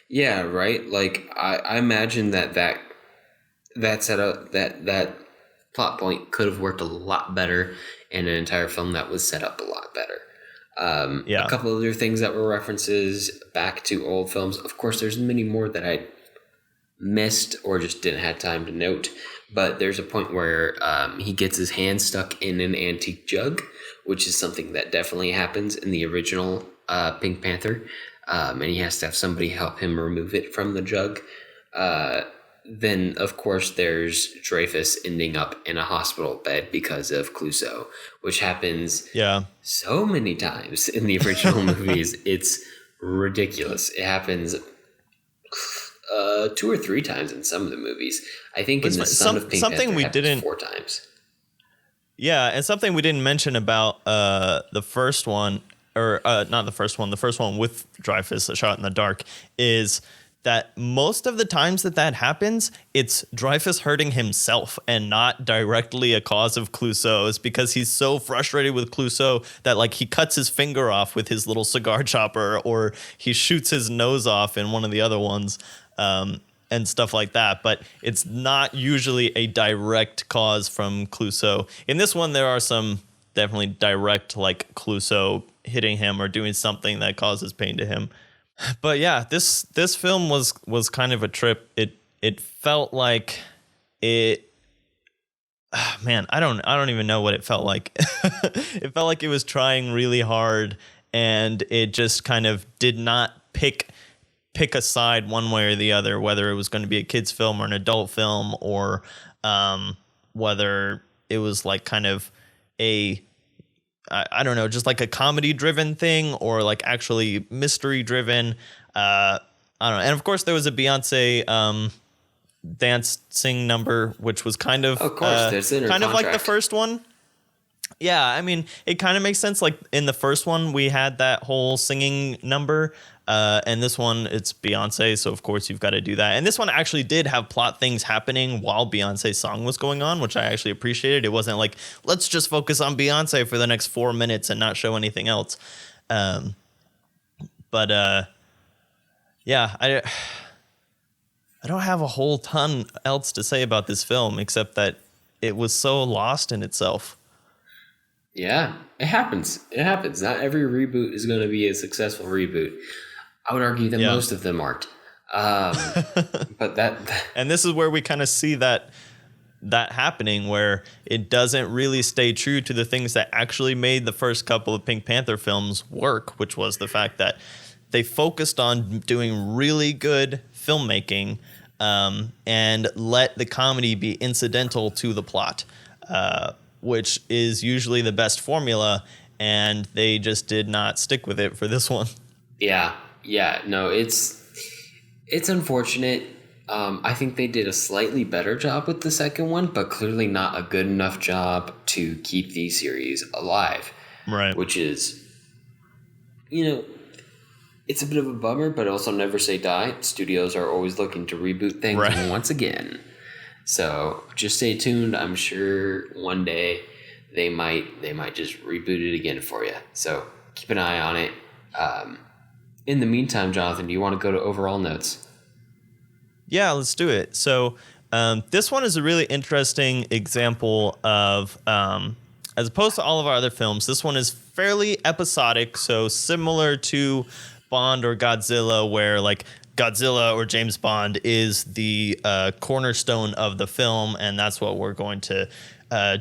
Yeah, right. Like I imagine that setup, that plot point could have worked a lot better in an entire film that was set up a lot better. A couple other things that were references back to old films. Of course, there's many more that I missed or just didn't have time to note, but there's a point where he gets his hand stuck in an antique jug, which is something that definitely happens in the original Pink Panther, and he has to have somebody help him remove it from the jug. Then of course there's Dreyfus ending up in a hospital bed because of Clouseau, which happens so many times in the original movies. It's ridiculous. It happens 2 or 3 times in some of the movies. I think in the Son of Pink Panther it happens 4 times. Yeah, and something we didn't mention about the first one, or not the first one with Dreyfuss, A Shot in the Dark, is that most of the times that happens, it's Dreyfuss hurting himself and not directly a cause of Clouseau. It's because he's so frustrated with Clouseau that like he cuts his finger off with his little cigar chopper, or he shoots his nose off in one of the other ones, and stuff like that. But it's not usually a direct cause from Clouseau. In this one, there are some definitely direct, like Clouseau hitting him or doing something that causes pain to him. But yeah, this film was kind of a trip. It felt like it. Man, I don't even know what it felt like. It felt like it was trying really hard, and it just kind of did not pick a side one way or the other, whether it was going to be a kid's film or an adult film, or whether it was like kind of I don't know, just like a comedy driven thing or like actually mystery driven. I don't know. And of course there was a Beyonce dancing number, which was kind of like the first one. Yeah, I mean, it kind of makes sense. Like in the first one, we had that whole singing number. And this one, it's Beyonce, so of course you've got to do that. And this one actually did have plot things happening while Beyonce's song was going on, which I actually appreciated. It wasn't like, let's just focus on Beyonce for the next 4 minutes and not show anything else. Yeah, I don't have a whole ton else to say about this film, except that it was so lost in itself. Yeah, it happens. It happens. Not every reboot is going to be a successful reboot. I would argue that most of them aren't. But and this is where we kind of see that happening, where it doesn't really stay true to the things that actually made the first couple of Pink Panther films work, which was the fact that they focused on doing really good filmmaking, and let the comedy be incidental to the plot, which is usually the best formula, and they just did not stick with it for this one. Yeah, no, it's unfortunate. I think they did a slightly better job with the second one, but clearly not a good enough job to keep the series alive. Right. Which is, it's a bit of a bummer, but also never say die. Studios are always looking to reboot things once again. So just stay tuned. I'm sure one day they might just reboot it again for you. So keep an eye on it. In the meantime, Jonathan, do you want to go to overall notes? Yeah, let's do it. So this one is a really interesting example of, as opposed to all of our other films, this one is fairly episodic. So similar to Bond or Godzilla, where like Godzilla or James Bond is the cornerstone of the film, and that's what we're going to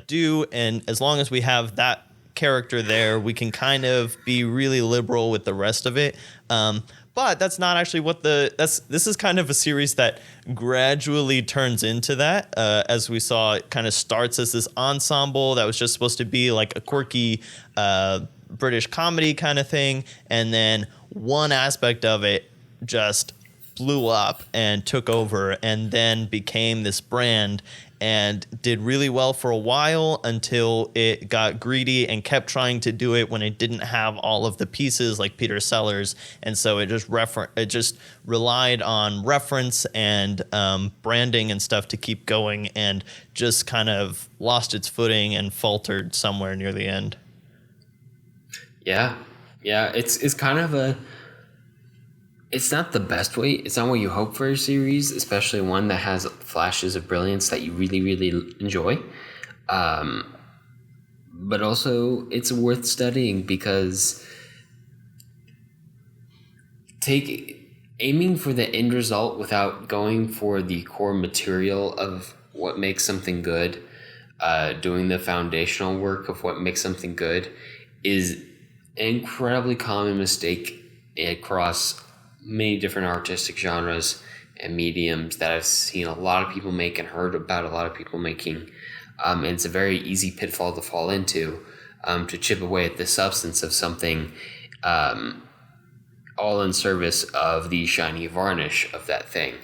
do. And as long as we have that character there, we can kind of be really liberal with the rest of it. But that's not actually what this is kind of a series that gradually turns into that. As we saw, it kind of starts as this ensemble that was just supposed to be like a quirky British comedy kind of thing. And then one aspect of it just blew up and took over, and then became this brand and did really well for a while until it got greedy and kept trying to do it when it didn't have all of the pieces like Peter Sellers. And so it just relied on reference and branding and stuff to keep going, and just kind of lost its footing and faltered somewhere near the end. Yeah, it's kind of it's not the best way. It's not what you hope for a series, especially one that has flashes of brilliance that you really, really enjoy. But also, it's worth studying because aiming for the end result without going for the core material of what makes something good, doing the foundational work of what makes something good, is an incredibly common mistake across many different artistic genres and mediums that I've seen a lot of people make and heard about a lot of people making. And it's a very easy pitfall to fall into, to chip away at the substance of something all in service of the shiny varnish of that thing,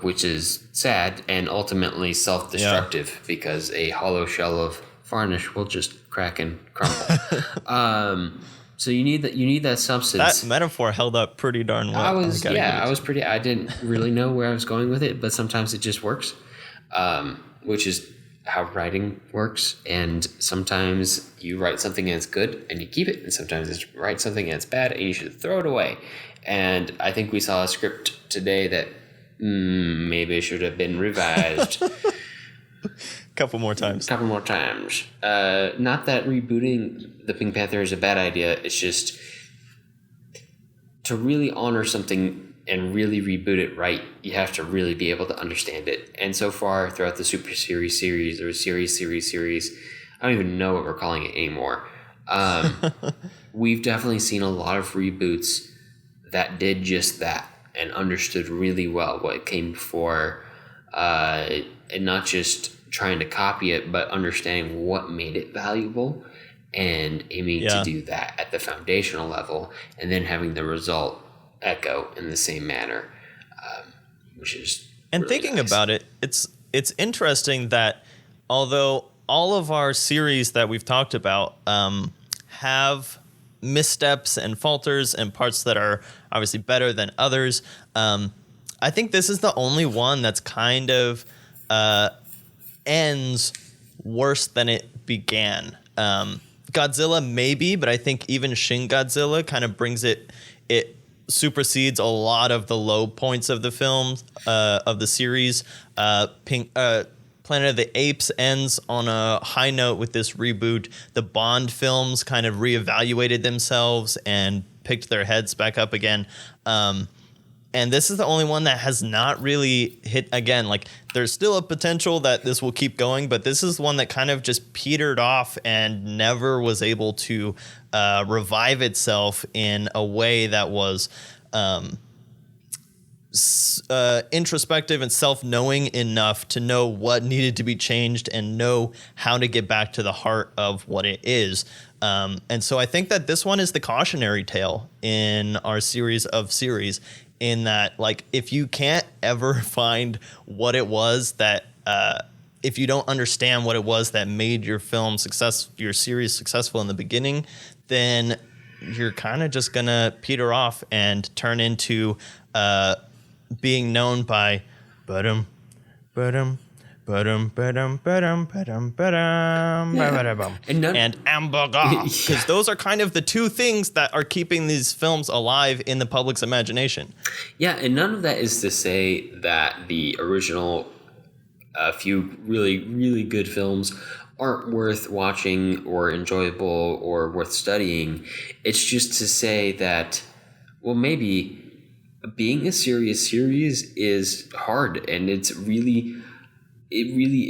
which is sad and ultimately self-destructive because a hollow shell of varnish will just crack and crumble. So you need that substance. That metaphor held up pretty darn well. I didn't really know where I was going with it, but sometimes it just works, which is how writing works. And sometimes you write something and it's good and you keep it, and sometimes you write something and it's bad and you should throw it away. And I think we saw a script today that maybe should have been revised. Couple more times. Not that rebooting the Pink Panther is a bad idea. It's just to really honor something and really reboot it right, you have to really be able to understand it. And so far, throughout the Super Series or series, I don't even know what we're calling it anymore. We've definitely seen a lot of reboots that did just that and understood really well what came before, and not just trying to copy it, but understanding what made it valuable and aiming to do that at the foundational level, and then having the result echo in the same manner, which is and really thinking nice. About it, it's interesting that although all of our series that we've talked about have missteps and falters and parts that are obviously better than others, I think this is the only one that's kind of ends worse than it began. Godzilla maybe, but I think even Shin Godzilla kind of brings it supersedes a lot of the low points of the film, of the series. Planet of the Apes ends on a high note with this reboot. The Bond films kind of reevaluated themselves and picked their heads back up again. And this is the only one that has not really hit again. Like, there's still a potential that this will keep going, but this is one that kind of just petered off and never was able to revive itself in a way that was introspective and self-knowing enough to know what needed to be changed and know how to get back to the heart of what it is. And so I think that this one is the cautionary tale in our series of series, in that, like, if you can't ever find what it was that, if you don't understand what it was that made your series successful in the beginning, then you're kind of just gonna peter off and turn into being known by and hamburger, because those are kind of the two things that are keeping these films alive in the public's imagination. Yeah, and none of that is to say that the original few really, really good films aren't worth watching or enjoyable or worth studying. It's just to say that, well, maybe being a serious series is hard, and it really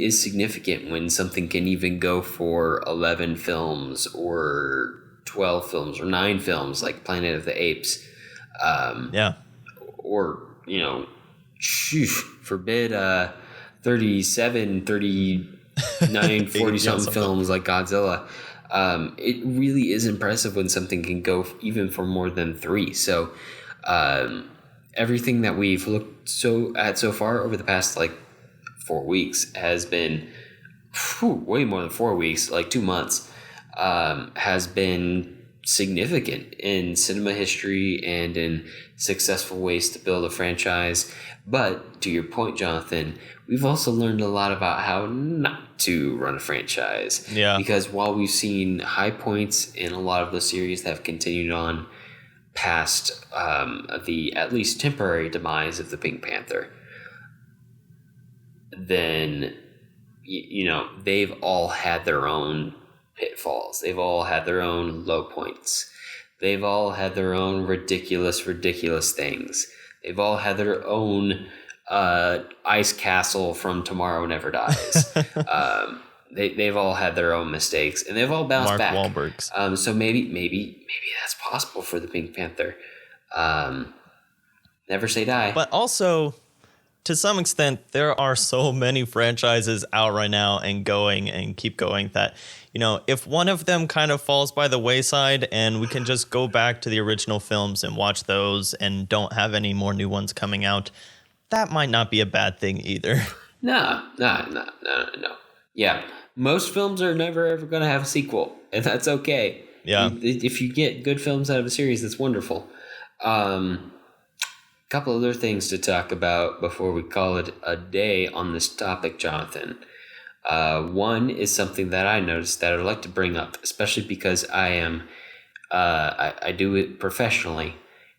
is significant when something can even go for 11 films or 12 films or 9 films like Planet of the Apes. Or, forbid 37, 39, 40-something films like Godzilla. It really is impressive when something can go even for more than 3. So everything that we've looked so far over the past 4 weeks has been way more than 4 weeks, 2 months, has been significant in cinema history and in successful ways to build a franchise. But to your point, Jonathan, we've also learned a lot about how not to run a franchise. Yeah. Because while we've seen high points in a lot of the series that have continued on past the at least temporary demise of the Pink Panther, then they've all had their own pitfalls. They've all had their own low points. They've all had their own ridiculous things. They've all had their own ice castle from Tomorrow Never Dies. They've all had their own mistakes, and they've all bounced back. Mark Wahlberg's. So maybe that's possible for the Pink Panther. Never say die. But also, to some extent, there are so many franchises out right now and going and keep going that, if one of them kind of falls by the wayside and we can just go back to the original films and watch those and don't have any more new ones coming out, that might not be a bad thing either. No. Yeah, most films are never ever going to have a sequel, and that's okay. Yeah. If you get good films out of a series, that's wonderful. Couple other things to talk about before we call it a day on this topic, Jonathan. One is something that I noticed that I'd like to bring up, especially because I do it professionally,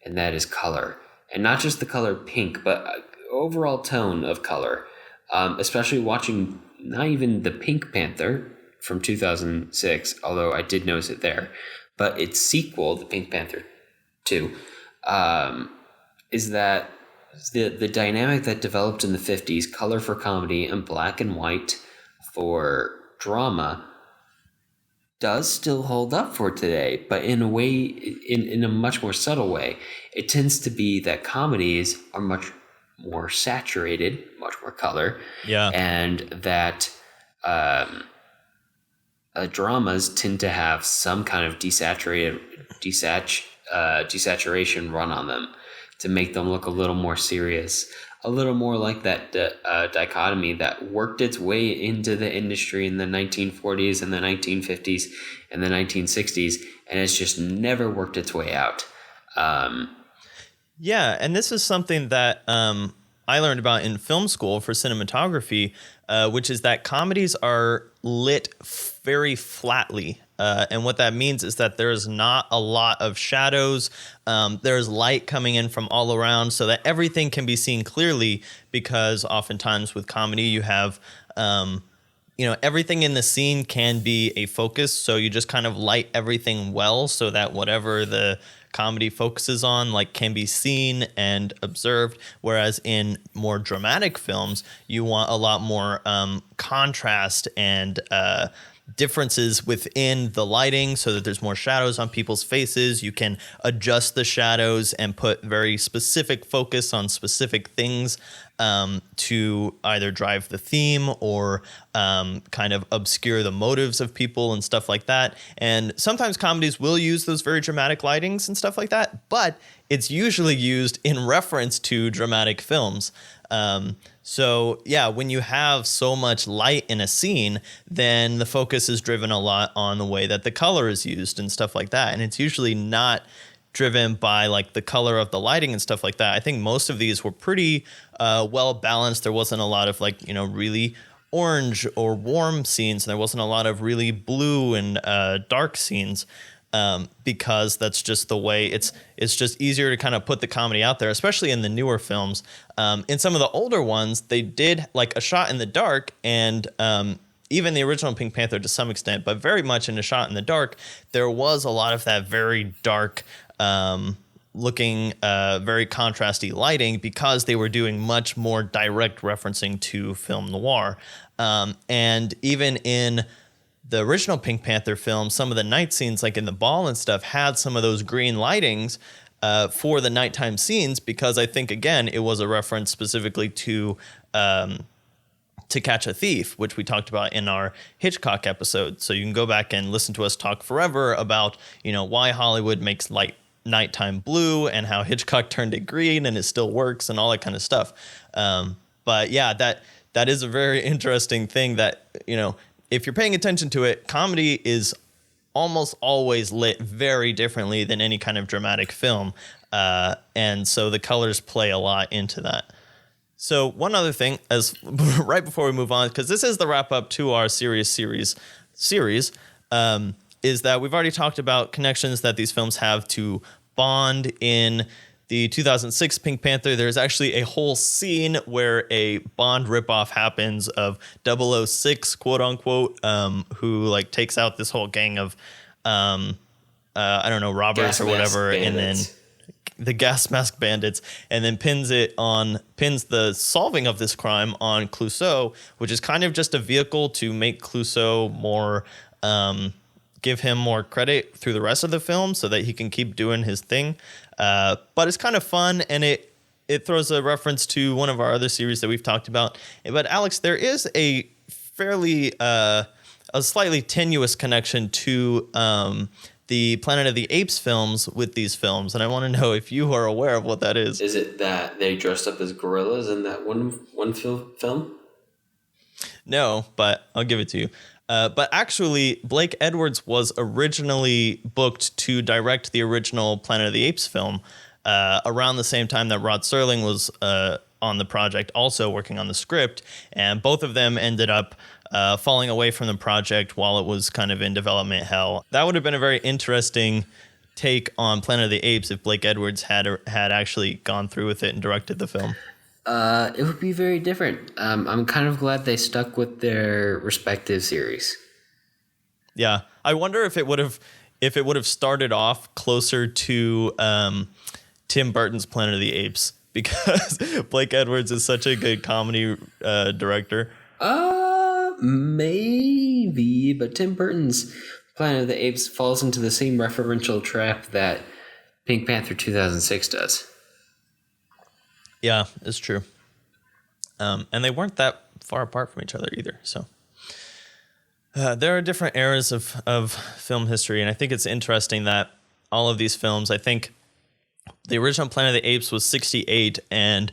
and that is color. And not just the color pink, but overall tone of color. Especially watching not even the Pink Panther from 2006, although I did notice it there, but its sequel, the Pink Panther 2, is that the dynamic that developed in the 50s, color for comedy and black and white for drama, does still hold up for today, but in a way, in a much more subtle way. It tends to be that comedies are much more saturated, much more color, and that dramas tend to have some kind of desaturation run on them to make them look a little more serious, a little more like that dichotomy that worked its way into the industry in the 1940s and the 1950s and the 1960s, and it's just never worked its way out. Yeah, and this is something that I learned about in film school for cinematography, which is that comedies are lit very flatly. And what that means is that there's not a lot of shadows. There's light coming in from all around so that everything can be seen clearly, because oftentimes with comedy you have everything in the scene can be a focus. So you just kind of light everything well so that whatever the comedy focuses on can be seen and observed, whereas in more dramatic films you want a lot more contrast and differences within the lighting so that there's more shadows on people's faces. You can adjust the shadows and put very specific focus on specific things to either drive the theme or kind of obscure the motives of people and stuff like that. And sometimes comedies will use those very dramatic lightings and stuff like that, but it's usually used in reference to dramatic films. So yeah, when you have so much light in a scene, then the focus is driven a lot on the way that the color is used and stuff like that. And it's usually not driven by the color of the lighting and stuff like that. I think most of these were pretty well balanced. There wasn't a lot of really orange or warm scenes. And there wasn't a lot of really blue and dark scenes. Because that's just the way it's just easier to kind of put the comedy out there, especially in the newer films. In some of the older ones, they did A Shot in the Dark, and even the original Pink Panther to some extent, but very much in A Shot in the Dark, there was a lot of that very dark looking, very contrasty lighting, because they were doing much more direct referencing to film noir. And even in the original Pink Panther film, some of the night scenes, in the ball and stuff, had some of those green lightings for the nighttime scenes, because I think, again, it was a reference specifically to Catch a Thief, which we talked about in our Hitchcock episode. So you can go back and listen to us talk forever about, why Hollywood makes nighttime blue and how Hitchcock turned it green and it still works and all that kind of stuff. But yeah, that is a very interesting thing that, if you're paying attention to it, comedy is almost always lit very differently than any kind of dramatic film. And so the colors play a lot into that. So one other thing, as right before we move on, because this is the wrap up to our series, is that we've already talked about connections that these films have to Bond. In the 2006 Pink Panther, there's actually a whole scene where a Bond ripoff happens of 006, quote unquote, who takes out this whole gang of, robbers Gas or whatever, bandits. and then the gas mask bandits, and then pins the solving of this crime on Clouseau, which is kind of just a vehicle to make Clouseau more, give him more credit through the rest of the film so that he can keep doing his thing. But it's kind of fun, and it it throws a reference to one of our other series that we've talked about. But Alex, there is a fairly a slightly tenuous connection to the Planet of the Apes films with these films, and I want to know if you are aware of what that is. Is it that they dressed up as gorillas in that one film? No, but I'll give it to you. But actually, Blake Edwards was originally booked to direct the original Planet of the Apes film around the same time that Rod Serling was on the project, also working on the script, and both of them ended up falling away from the project while it was kind of in development hell. That would have been a very interesting take on Planet of the Apes if Blake Edwards had actually gone through with it and directed the film. It would be very different. I'm kind of glad they stuck with their respective series. Yeah, I wonder if it would have started off closer to Tim Burton's Planet of the Apes, because Blake Edwards is such a good comedy director. Maybe, but Tim Burton's Planet of the Apes falls into the same referential trap that Pink Panther 2006 does. Yeah, it's true. And they weren't that far apart from each other either. So there are different eras of film history, and I think it's interesting that all of these films, I think the original Planet of the Apes was 1968, and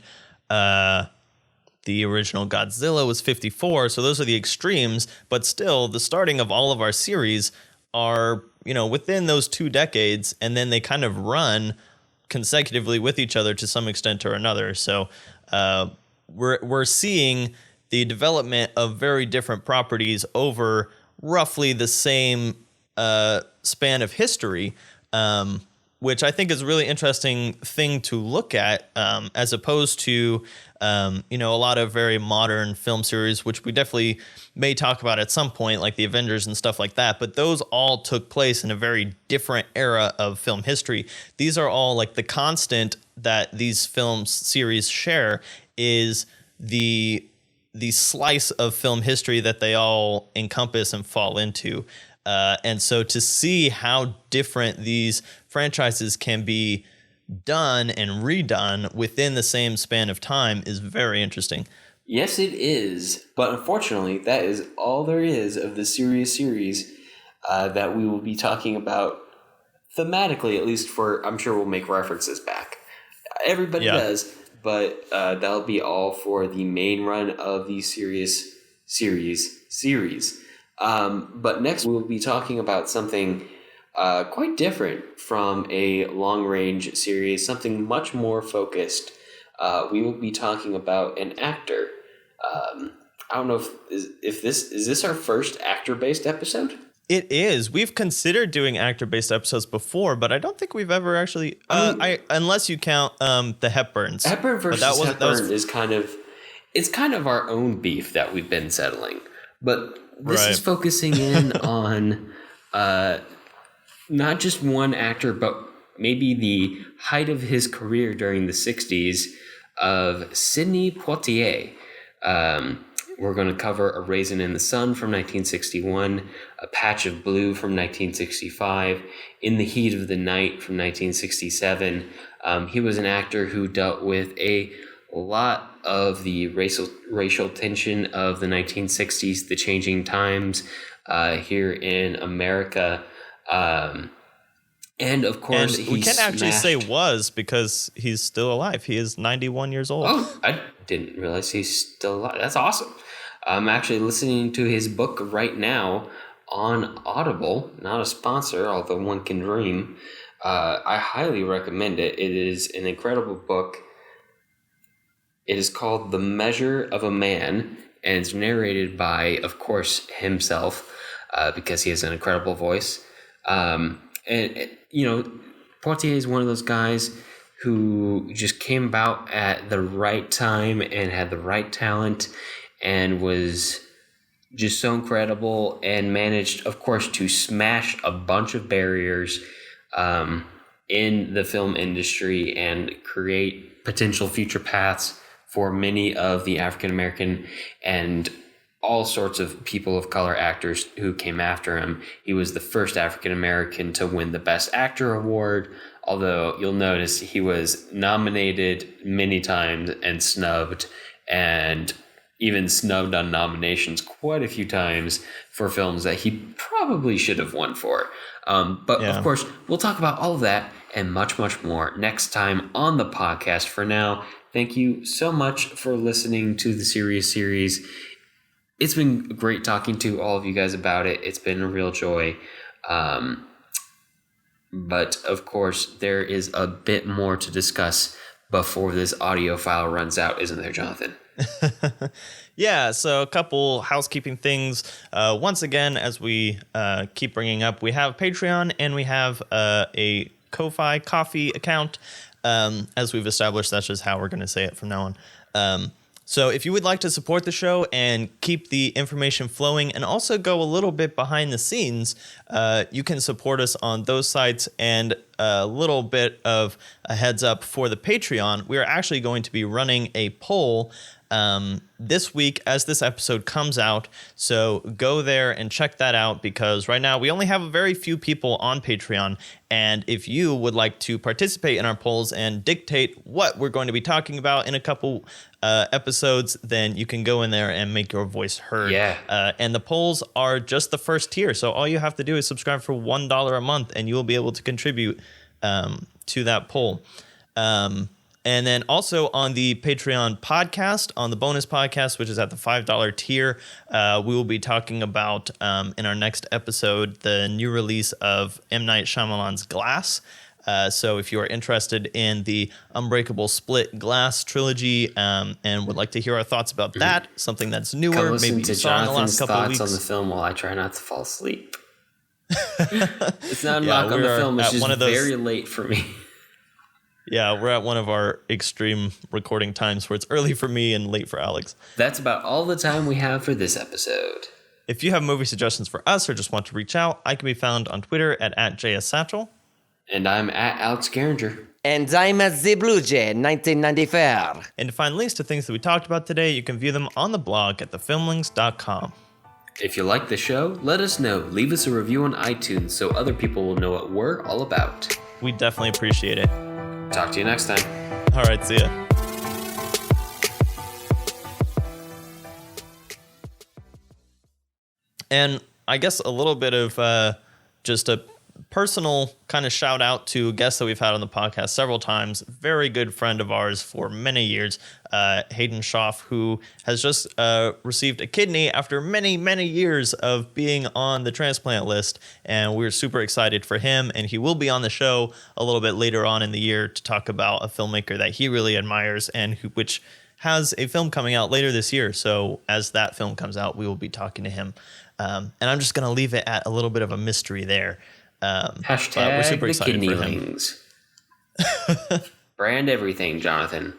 the original Godzilla was 1954. So those are the extremes, but still the starting of all of our series are, within those 2 decades, and then they kind of run consecutively with each other to some extent or another. So we're seeing the development of very different properties over roughly the same span of history, which I think is a really interesting thing to look at, as opposed to a lot of very modern film series, which we definitely may talk about at some point, like the Avengers and stuff like that. But those all took place in a very different era of film history. These are all like the constant that these film series share is the slice of film history that they all encompass and fall into. And so to see how different these franchises can be done and redone within the same span of time is very interesting. Yes, it is. But unfortunately, that is all there is of the Serious series that we will be talking about thematically, at least for, I'm sure we'll make references back. Everybody does, but that'll be all for the main run of the Serious series. But next we'll be talking about something quite different from a long-range series, something much more focused. We will be talking about an actor. I don't know if this is our first actor-based episode? It is. We've considered doing actor-based episodes before, but I don't think we've ever actually, unless you count the Hepburns. Hepburn versus Hepburn is kind of our own beef that we've been settling. But this is focusing in on not just one actor, but maybe the height of his career during the 60s of Sidney Poitier. We're going to cover A Raisin in the Sun from 1961, A Patch of Blue from 1965, In the Heat of the Night from 1967. He was an actor who dealt with a lot of the racial tension of the 1960s, the changing times here in America. And of course, we can't actually say was, because he's still alive. He is 91 years old. Oh, I didn't realize he's still alive. That's awesome. I'm actually listening to his book right now on Audible. Not a sponsor, although one can dream. I highly recommend it. It is an incredible book. It is called The Measure of a Man, and it's narrated by, of course, himself, because he has an incredible voice. And Poitier is one of those guys who just came about at the right time and had the right talent and was just so incredible and managed, of course, to smash a bunch of barriers in the film industry and create potential future paths for many of the African American and all sorts of people of color actors who came after him. He was the first African American to win the Best Actor award, although you'll notice he was nominated many times and snubbed, and even snubbed on nominations quite a few times for films that he probably should have won for. But of course, we'll talk about all of that and much, much more next time on the podcast. For now, thank you so much for listening to the Serious Series. It's been great talking to all of you guys about it. It's been a real joy. But of course, there is a bit more to discuss before this audio file runs out, isn't there, Jonathan? Yeah, so a couple housekeeping things. Once again, as we keep bringing up, we have Patreon and we have a Ko-Fi coffee account. As we've established, that's just how we're going to say it from now on. So if you would like to support the show and keep the information flowing and also go a little bit behind the scenes, you can support us on those sites. And a little bit of a heads up for the Patreon, we are actually going to be running a poll this week as this episode comes out. So go there and check that out, because right now we only have a very few people on Patreon. And if you would like to participate in our polls and dictate what we're going to be talking about in a couple episodes, then you can go in there and make your voice heard. And the polls are just the first tier. So all you have to do is subscribe for $1 a month and you will be able to contribute to that poll. And then also on the Patreon podcast, on the bonus podcast, which is at the $5 tier, we will be talking about in our next episode the new release of M. Night Shyamalan's Glass. So if you are interested in the Unbreakable Split Glass trilogy and would like to hear our thoughts about that, something that's newer, maybe you saw in the last couple of weeks. On the film while I try not to fall asleep. It's not a knock on the film, it's just very late for me. Yeah, we're at one of our extreme recording times where it's early for me and late for Alex. That's about all the time we have for this episode. If you have movie suggestions for us or just want to reach out, I can be found on Twitter at JSSatchel. And I'm at Alex Geringer. And I'm at ZBlueJ 1994. And to find links to things that we talked about today, you can view them on the blog at thefilmlinks.com. If you like the show, let us know. Leave us a review on iTunes so other people will know what we're all about. We definitely appreciate it. Talk to you next time. All right, see ya. And I guess a little bit of just a personal kind of shout out to guests that we've had on the podcast several times. Very good friend of ours for many years, Hayden Schaff, who has just received a kidney after many, many years of being on the transplant list. And we're super excited for him. And he will be on the show a little bit later on in the year to talk about a filmmaker that he really admires and which has a film coming out later this year. So as that film comes out, we will be talking to him. And I'm just going to leave it at a little bit of a mystery there. Hashtag we're super excited the kidney lings. Brand everything, Jonathan.